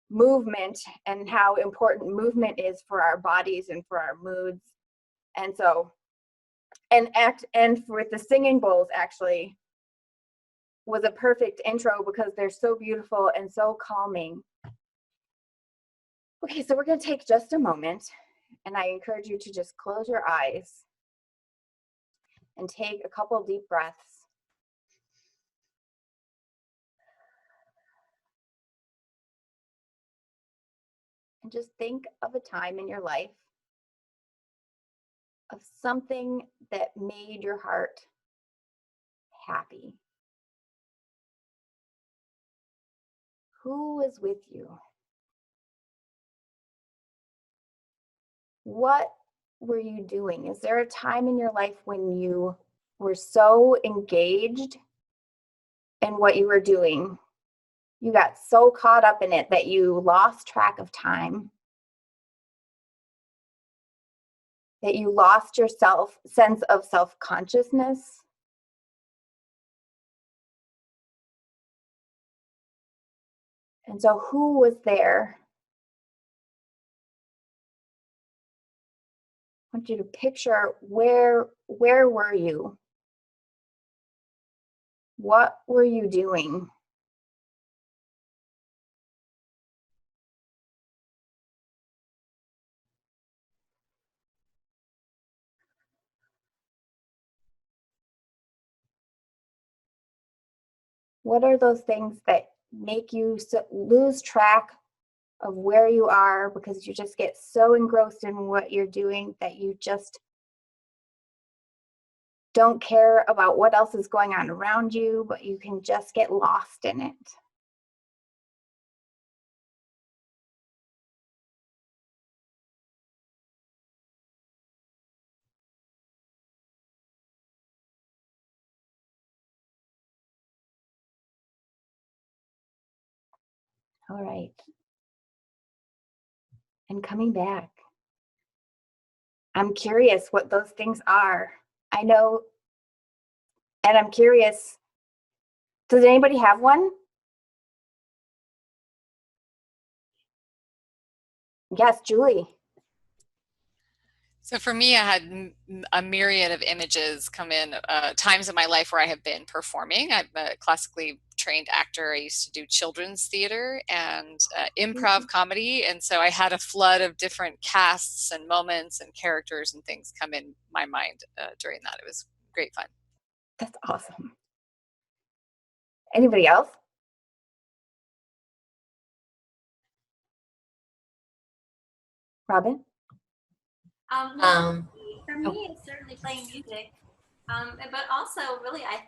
Speaker 3: movement and how important movement is for our bodies and for our moods. And so, and with the singing bowls actually was a perfect intro because they're so beautiful and so calming. Okay, so we're going to take just a moment, and I encourage you to just close your eyes and take a couple deep breaths. And just think of a time in your life of something that made your heart happy. Who was with you? What were you doing? Is there a time in your life when you were so engaged in what you were doing? You got so caught up in it that you lost track of time, that you lost your sense of self-consciousness. And so who was there? I want you to picture where were you? What were you doing? What are those things that make you lose track of where you are because you just get so engrossed in what you're doing that you just don't care about what else is going on around you, but you can just get lost in it? All right. And coming back, I'm curious what those things are. I know, and I'm curious, does anybody have one? Yes, Julie.
Speaker 1: So for me, I had a myriad of images come in, times in my life where I have been performing. I'm a classically trained actor. I used to do children's theater and improv comedy. And so I had a flood of different casts and moments and characters and things come in my mind during that. It was great fun.
Speaker 3: That's awesome. Anybody else? Robin?
Speaker 4: For me, it's certainly playing music. But also, really, I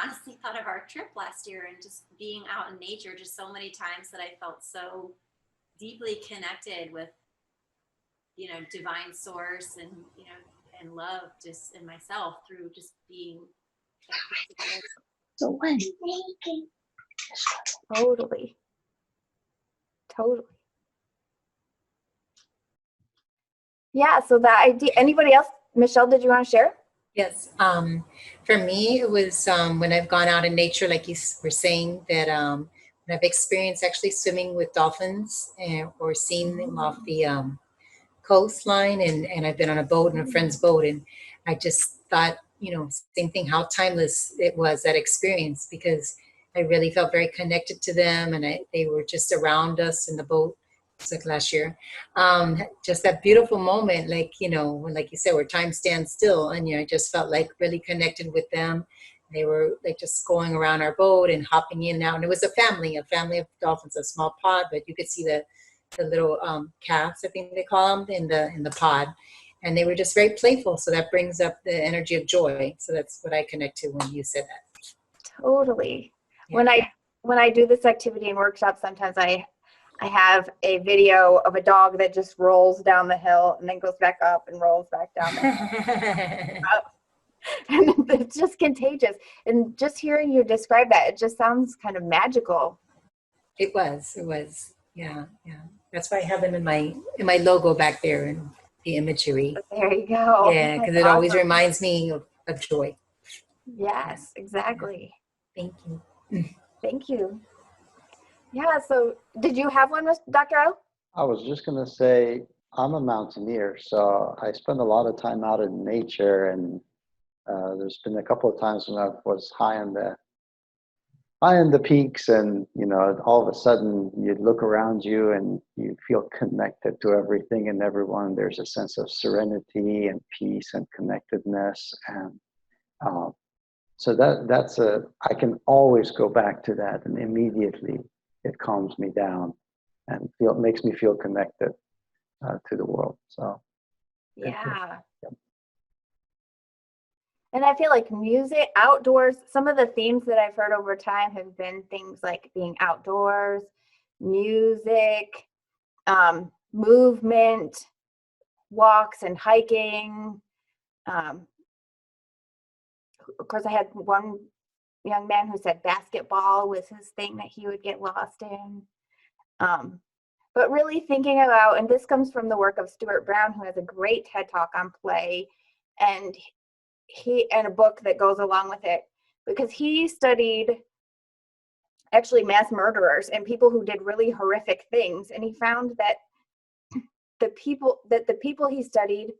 Speaker 4: honestly thought of our trip last year and just being out in nature, just so many times that I felt so deeply connected with, divine source and, and love just in myself through just being.
Speaker 2: So when?
Speaker 3: Totally. Yeah, so that idea, anybody else? Michelle, did you want to share?
Speaker 6: Yes. For me, it was when I've gone out in nature, like you were saying, that when I've experienced actually swimming with dolphins or seen them off the coastline, and I've been on a boat, and a friend's boat, and I just thought, same thing, how timeless it was, that experience, because I really felt very connected to them, and they were just around us in the boat. It's like last year. Just that beautiful moment, like, when, like you said, where time stands still, and I just felt like really connected with them. They were like just going around our boat and hopping in and out, and it was a family of dolphins, a small pod, but you could see the little calves, I think they call them, in the pod, and they were just very playful. So that brings up the energy of joy. So that's what I connect to when you said that.
Speaker 3: Totally.
Speaker 6: Yeah.
Speaker 3: When I do this activity in workshops, sometimes I have a video of a dog that just rolls down the hill and then goes back up and rolls back down the hill. And it's just contagious. And just hearing you describe that, it just sounds kind of magical.
Speaker 6: It was. Yeah. That's why I have them in my logo back there and the imagery.
Speaker 3: There you go.
Speaker 6: Yeah, because it always reminds me of joy.
Speaker 3: Yes, exactly.
Speaker 6: Thank you.
Speaker 3: Thank you. Yeah, so did you have one, Dr. O?
Speaker 2: I was just going to say, I'm a mountaineer, so I spend a lot of time out in nature, and there's been a couple of times when I was high in the peaks, and all of a sudden you look around you and you feel connected to everything and everyone. There's a sense of serenity and peace and connectedness, and so I can always go back to that, and immediately it calms me down and makes me feel connected to the world. So
Speaker 3: yeah. Yep. And I feel like music, outdoors, some of the themes that I've heard over time have been things like being outdoors, music, movement, walks and hiking. Of course, I had one young man who said basketball was his thing that he would get lost in. But really thinking about, and this comes from the work of Stuart Brown, who has a great TED Talk on play, and a book that goes along with it, because he studied actually mass murderers and people who did really horrific things, and he found that the people he studied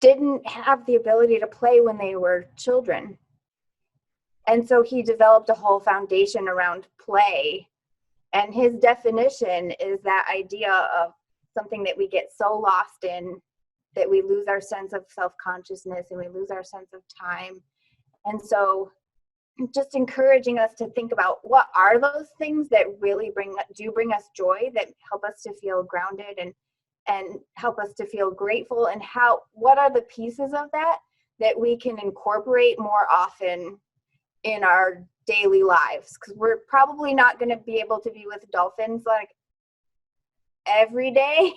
Speaker 3: didn't have the ability to play when they were children. And so he developed a whole foundation around play. And his definition is that idea of something that we get so lost in that we lose our sense of self-consciousness and we lose our sense of time. And so just encouraging us to think about what are those things that really bring us joy, that help us to feel grounded and help us to feel grateful, and what are the pieces of that we can incorporate more often in our daily lives, because we're probably not going to be able to be with dolphins like every day,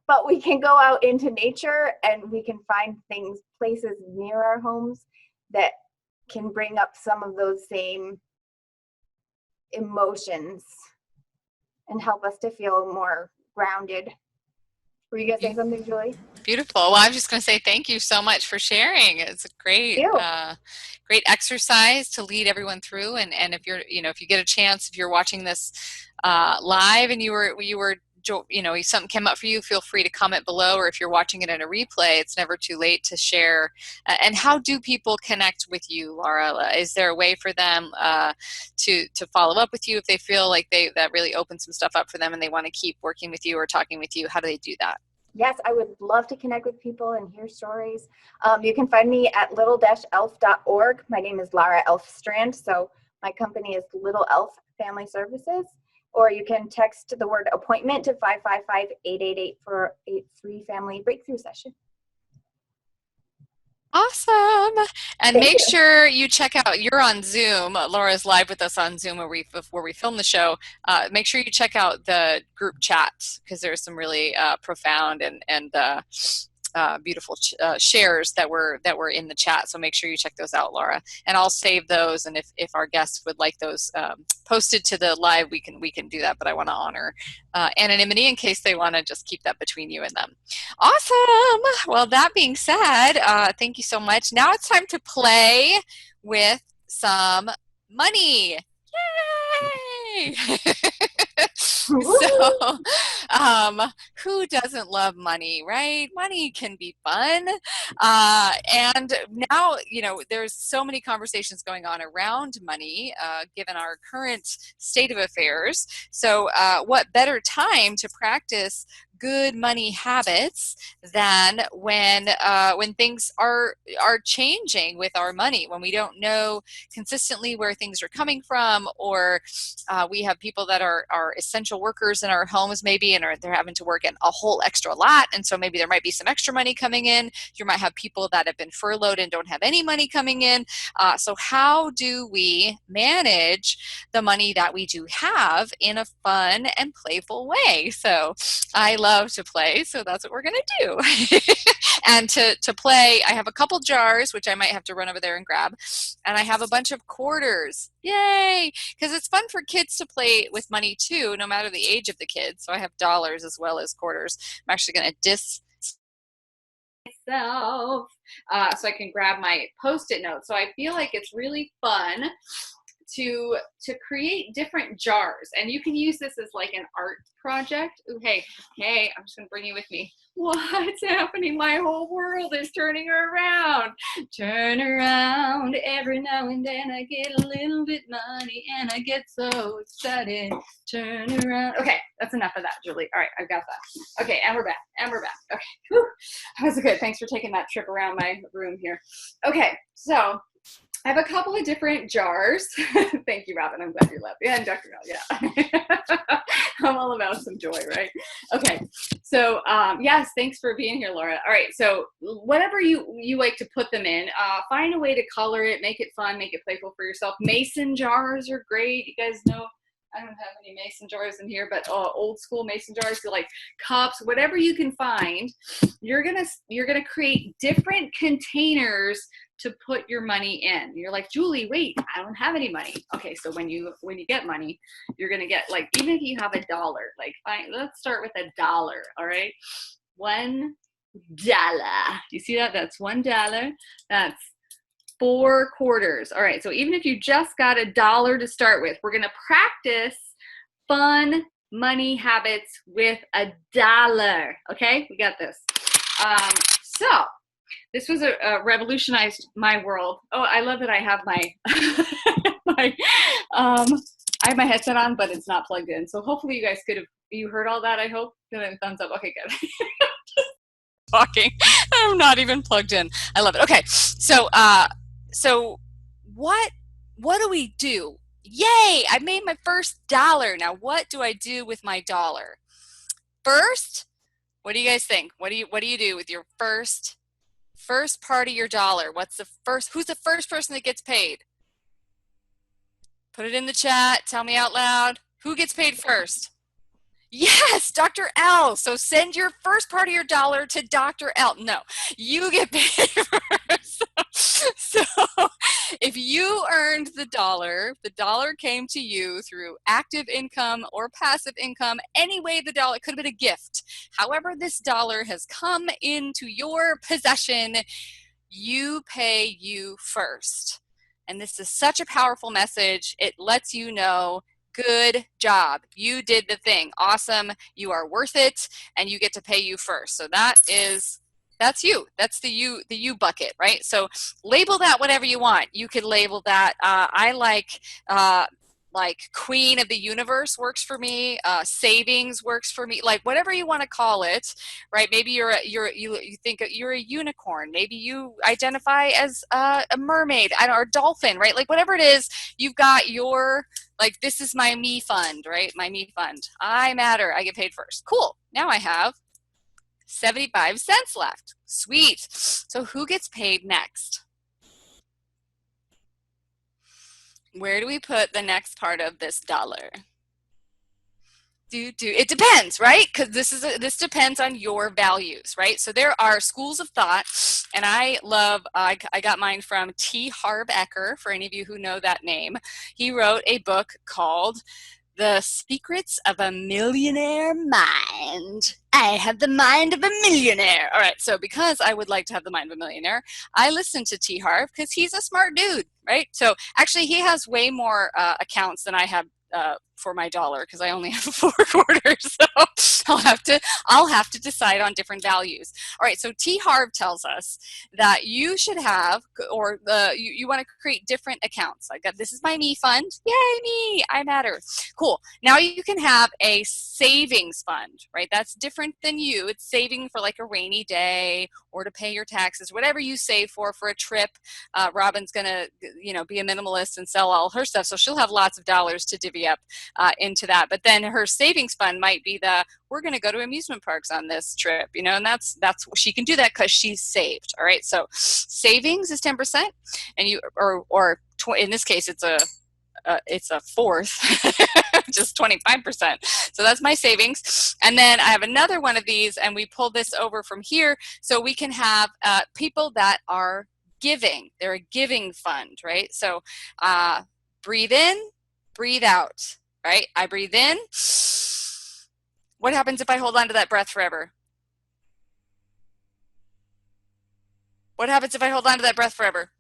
Speaker 3: but we can go out into nature and we can find places near our homes that can bring up some of those same emotions and help us to feel more grounded. Were you going to say something, Julie?
Speaker 1: Beautiful. Well, I'm just going to say thank you so much for sharing. It's a great, great exercise to lead everyone through. And if you're, if you get a chance, if you're watching this live and you were, something came up for you, feel free to comment below. Or if you're watching it in a replay, it's never too late to share. And how do people connect with you, Lara? Is there a way for them to follow up with you if they feel like that really opened some stuff up for them and they want to keep working with you or talking with you? How do they do that?
Speaker 3: Yes, I would love to connect with people and hear stories. You can find me at little-elf.org. My name is Lara Elfstrand, so my company is Little Elf Family Services. Or you can text the word appointment to 555-888 for a free family breakthrough session.
Speaker 1: Awesome. And make sure you check out, you're on Zoom. Laura's live with us on Zoom where we film the show. Make sure you check out the group chat, because there's some really profound and beautiful shares that were in the chat. So make sure you check those out, Laura. And I'll save those. And if our guests would like those posted to the live, we can do that. But I want to honor anonymity in case they want to just keep that between you and them. Awesome. Well, that being said, thank you so much. Now it's time to play with some money. Yay! So, who doesn't love money, right? Money can be fun. And now, there's so many conversations going on around money, given our current state of affairs. So, what better time to practice good money habits than when things are changing with our money, when we don't know consistently where things are coming from, or we have people that are essential workers in our homes maybe, and they're having to work in a whole extra lot, and so maybe there might be some extra money coming in. You might have people that have been furloughed and don't have any money coming in. So how do we manage the money that we do have in a fun and playful way? So I love to play, so that's what we're going to do. And to play, I have a couple jars, which I might have to run over there and grab, and I have a bunch of quarters. Yay! Because it's fun for kids to play with money too, no matter the age of the kids. So I have dollars as well as quarters. I'm actually going to myself so I can grab my Post-it notes. So I feel like it's really fun to create different jars, and you can use this as like an art project. Ooh, hey, I'm just gonna bring you with me. What's happening? My whole world is turning around. Turn around. Every now and then I get a little bit money and I get so excited. Turn around. Okay, that's enough of that, Julie. All right, I've got that. Okay, and we're back. Okay, whew. That was good. Thanks for taking that trip around my room here. Okay, so I have a couple of different jars. Thank you, Robin. I'm glad you left. Yeah, and Dr. Mel, yeah. I'm all about some joy, right? Okay. So, yes, thanks for being here, Laura. All right. So whatever you like to put them in, find a way to color it, make it fun, make it playful for yourself. Mason jars are great. You guys know I don't have any mason jars in here, but old school mason jars, so like cups, whatever you can find. You're gonna create different containers to put your money in. You're like, Julie, wait, I don't have any money. Okay, so when you get money, you're gonna get, like, even if you have $1, like, fine, let's start with $1. All right, $1. You see that? That's $1. That's 4 quarters. All right, so even if you just got $1 to start with, we're gonna practice fun money habits with $1. Okay, we got this. So this was a revolutionized my world. Oh, I love that I have my I have my headset on, but it's not plugged in. So hopefully you guys you heard all that. I hope. Give it a thumbs up. Okay, good. Talking. I'm not even plugged in. I love it. Okay, so what do we do? Yay! I made my first $1. Now what do I do with my $1? First, what do you guys think? What do you do with your first part of your $1? Who's the first person that gets paid? Put it in the chat. Tell me out loud. Who gets paid first? Yes, Dr. L. So send your first part of your $1 to Dr. L. No, you get paid first. So if you earned the $1 came to you through active income or passive income. Anyway, the $1 could have been a gift. However, this $1 has come into your possession, you pay you first. And this is such a powerful message. It lets you know, good job. You did the thing. Awesome. You are worth it, and you get to pay you first. So that's you. That's the you bucket, right? So label that whatever you want. You could label that. I like queen of the universe works for me. Savings works for me. Like whatever you want to call it, right? Maybe you think you're a unicorn. Maybe you identify as a mermaid, or a dolphin, right? Like whatever it is, you've got your, like, this is my me fund, right? My me fund. I matter. I get paid first. Cool. Now I have 75 cents left. Sweet. So who gets paid next? Where do we put the next part of this $1? It depends, right? Because this depends on your values, right? So there are schools of thought, and I got mine from T. Harv Eker, for any of you who know that name. He wrote a book called The Secrets of a Millionaire Mind. I have the mind of a millionaire. All right, so because I would like to have the mind of a millionaire, I listen to T. Harv because he's a smart dude, right? So actually he has way more accounts than I have for my $1, because I only have 4 quarters. So I'll have to decide on different values. All right, so T. Harv tells us that you should have, or you want to create different accounts. Like, this is my me fund. Yay, me, I matter. Cool. Now you can have a savings fund, right? That's different than you. It's saving for like a rainy day or to pay your taxes, whatever you save for a trip. Robin's gonna, be a minimalist and sell all her stuff, so she'll have lots of dollars to divvy up into that. But then her savings fund might be we're going to go to amusement parks on this trip, and that's she can do that because she's saved. All right, so savings is 10%, and in this case it's a fourth, just 25%. So that's my savings. And then I have another one of these, and we pull this over from here, so we can have people that are giving. They're a giving fund, right? So breathe in, breathe out, right? I breathe in. What happens if I hold on to that breath forever? What happens if I hold on to that breath forever?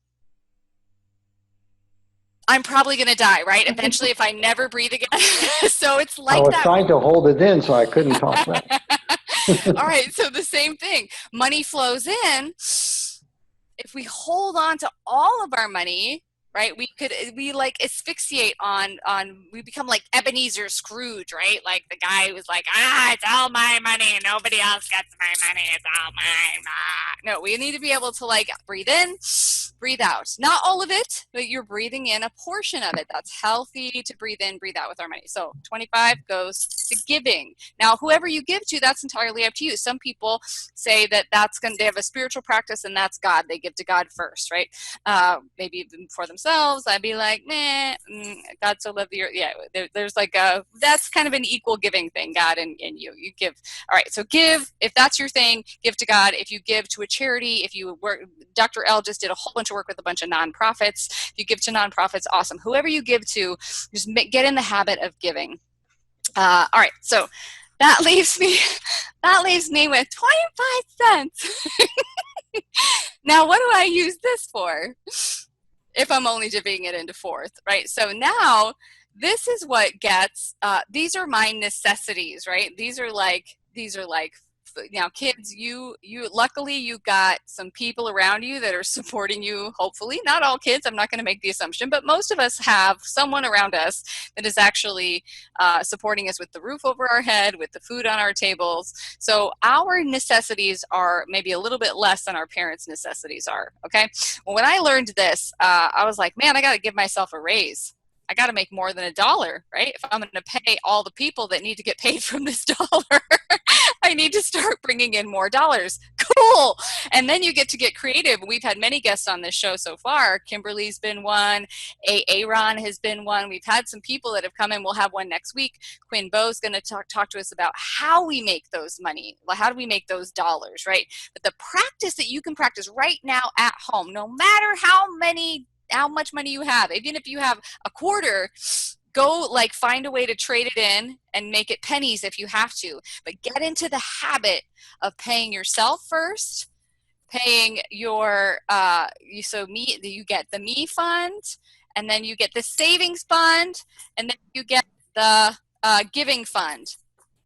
Speaker 1: I'm probably going to die, right? Eventually, if I never breathe again. So it's like that.
Speaker 2: I was trying to hold it in so I couldn't talk back.
Speaker 1: All right, so the same thing. Money flows in. If we hold on to all of our money, right, we like asphyxiate on we become like Ebenezer Scrooge, right? Like the guy who's like, it's all my money, nobody else gets my money, it's all mine. No, we need to be able to like breathe in, breathe out. Not all of it, but you're breathing in a portion of it. That's healthy to breathe in, breathe out with our money. So 25 goes to giving. Now, whoever you give to, that's entirely up to you. Some people say that they have a spiritual practice and that's God. They give to God first, right? Maybe even for themselves. ourselves, I'd be like, meh, God so loved the earth. Yeah, there's like that's kind of an equal giving thing, God and you. You give. All right, so give, if that's your thing, give to God. If you give to a charity, if you work, Dr. L just did a whole bunch of work with a bunch of nonprofits. If you give to nonprofits, awesome. Whoever you give to, just get in the habit of giving. All right, so that leaves me with 25 cents. Now, what do I use this for if I'm only dividing it into fourth, right? So now this is what gets, these are my necessities, right? These are like, now kids, you luckily you got some people around you that are supporting you, hopefully. Not all kids, I'm not going to make the assumption, but most of us have someone around us that is actually supporting us with the roof over our head, with the food on our tables. So our necessities are maybe a little bit less than our parents' necessities are, okay? Well, when I learned this, I was like, man, I got to give myself a raise. I got to make more than $1, right? If I'm going to pay all the people that need to get paid from this dollar, I need to start bringing in more dollars. Cool. And then you get to get creative. We've had many guests on this show so far. Kimberly's been one. Aaron has been one. We've had some people that have come in. We'll have one next week. Quinn Bo's going to talk to us about how we make those money. How do we make those dollars, right? But the practice that you can practice right now at home, no matter how much money you have, even if you have a quarter, go like find a way to trade it in and make it pennies if you have to, but get into the habit of paying yourself first, paying your you get the me fund, and then you get the savings fund, and then you get the giving fund.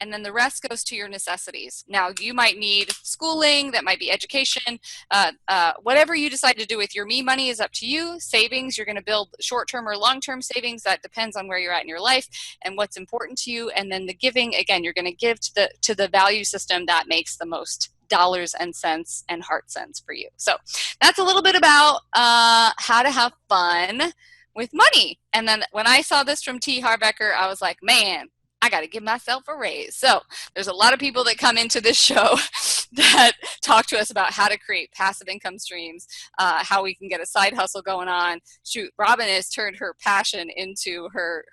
Speaker 1: And then the rest goes to your necessities. Now, you might need schooling, that might be education, whatever you decide to do with your me money is up to you. Savings, you're gonna build short-term or long-term savings. That depends on where you're at in your life and what's important to you. And then the giving, again, you're gonna give to the value system that makes the most dollars and cents and heart cents for you. So that's a little bit about how to have fun with money. And then when I saw this from T. Harbecker, I was like, man, I got to give myself a raise. So there's a lot of people that come into this show that talk to us about how to create passive income streams, how we can get a side hustle going on. Shoot, Robin has turned her passion into her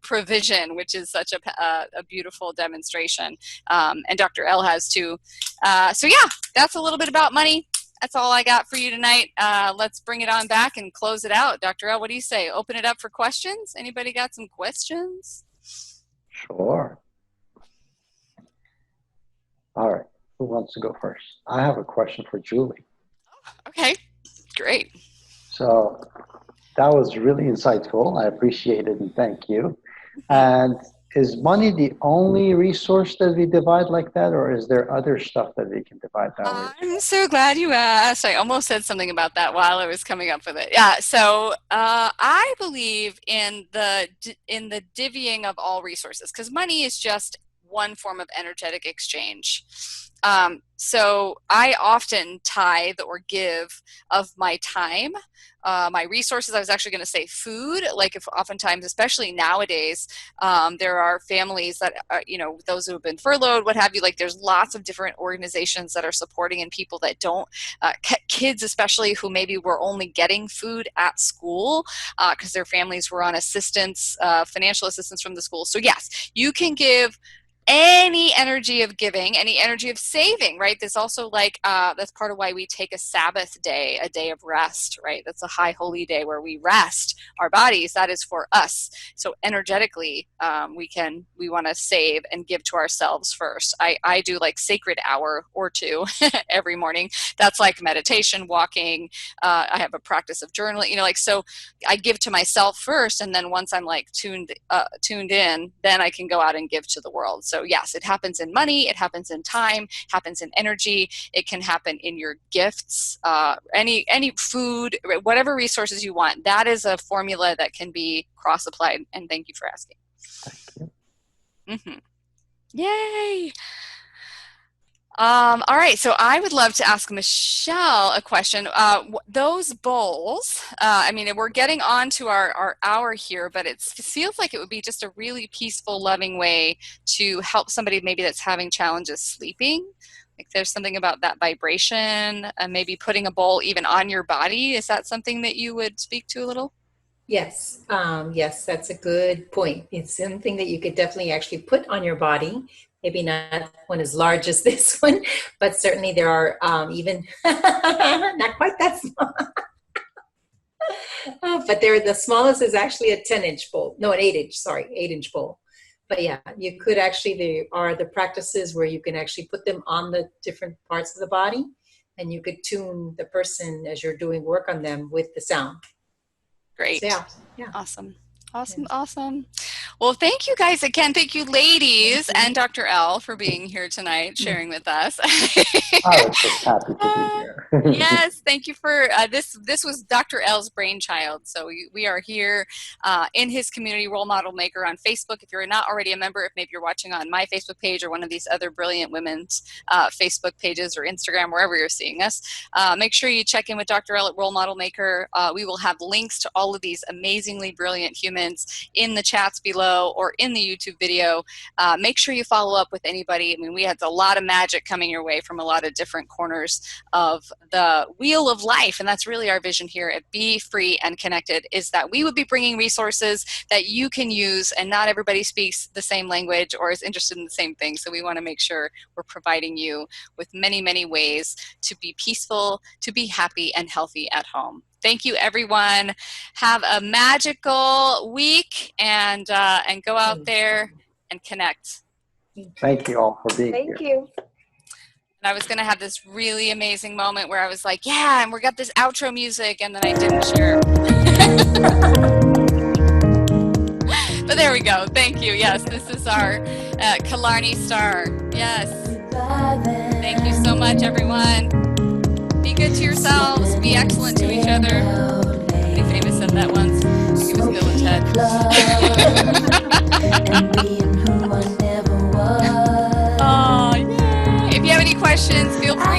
Speaker 1: provision, which is such a beautiful demonstration. And Dr. L has too. So yeah, that's a little bit about money. That's all I got for you tonight. Let's bring it on back and close it out. Dr. L, what do you say? Open it up for questions? Anybody got some questions?
Speaker 2: Sure. All right. Who wants to go first? I have a question for Julie.
Speaker 1: Okay, great.
Speaker 2: So that was really insightful. I appreciate it and thank you. And is money the only resource that we divide like that, or is there other stuff that we can divide that way?
Speaker 1: I'm so glad you asked. I almost said something about that while I was coming up with it. Yeah, so I believe in the divvying of all resources, because money is just one form of energetic exchange. So I often tithe or give of my time, my resources. I was actually going to say food, like if oftentimes, especially nowadays, there are families that, those who have been furloughed, what have you, like there's lots of different organizations that are supporting and people that don't, kids especially who maybe were only getting food at school because their families were on assistance, financial assistance from the school. So yes, you can give any energy of giving, any energy of saving, right? There's also like, that's part of why we take a Sabbath day, a day of rest, right? That's a high holy day where we rest our bodies. That is for us. So energetically, we want to save and give to ourselves first. I do like sacred hour or two every morning. That's like meditation, walking. I have a practice of journaling, so I give to myself first. And then once I'm like tuned in, then I can go out and give to the world. So yes, it happens in money, it happens in time, happens in energy, it can happen in your gifts, any food, whatever resources you want. That is a formula that can be cross-applied, and thank you for asking.
Speaker 2: Thank you.
Speaker 1: Mm-hmm. Yay! All right, so I would love to ask Michelle a question. Those bowls, we're getting on to our hour here, but it feels like it would be just a really peaceful, loving way to help somebody maybe that's having challenges sleeping Like there's something about that vibration, and maybe putting a bowl even on your body. Is that something that you would speak to a little?
Speaker 6: Yes, yes, that's a good point. It's something that you could definitely actually put on your body. Maybe not one as large as this one, but certainly there are even not quite that small. But the smallest is actually a 10-inch bowl. No, an 8-inch bowl. But yeah, you could actually, there are the practices where you can actually put them on the different parts of the body, and you could tune the person as you're doing work on them with the sound.
Speaker 1: Great.
Speaker 6: So, yeah.
Speaker 1: Awesome. Awesome. Well, thank you guys again. Thank you, ladies, and Dr. L for being here tonight, sharing with us.
Speaker 2: I was just happy to be here.
Speaker 1: Yes, thank you for this. This was Dr. L's brainchild. So we are here in his community, Role Model Maker, on Facebook. If you're not already a member, if maybe you're watching on my Facebook page or one of these other brilliant women's Facebook pages or Instagram, wherever you're seeing us, make sure you check in with Dr. L at Role Model Maker. We will have links to all of these amazingly brilliant humans in the chats below or in the YouTube video. Make sure you follow up with anybody. I mean, we had a lot of magic coming your way from a lot of different corners of the wheel of life, and that's really our vision here at Be Free and Connected, is that we would be bringing resources that you can use, and not everybody speaks the same language or is interested in the same thing, so we want to make sure we're providing you with many, many ways to be peaceful, to be happy and healthy at home. Thank you, everyone. Have a magical week, and go out there and connect.
Speaker 2: Thank you all for being here.
Speaker 3: Thank you.
Speaker 1: And I was going to have this really amazing moment where I was like, yeah, and we got this outro music, and then I didn't share. But there we go. Thank you. Yes, this is our Killarney Star. Yes. Thank you so much, everyone. Be good to yourselves. Be excellent to each other. Somebody famous said that once. I think it was Bill and Ted. Oh, yay. If you have any questions, feel free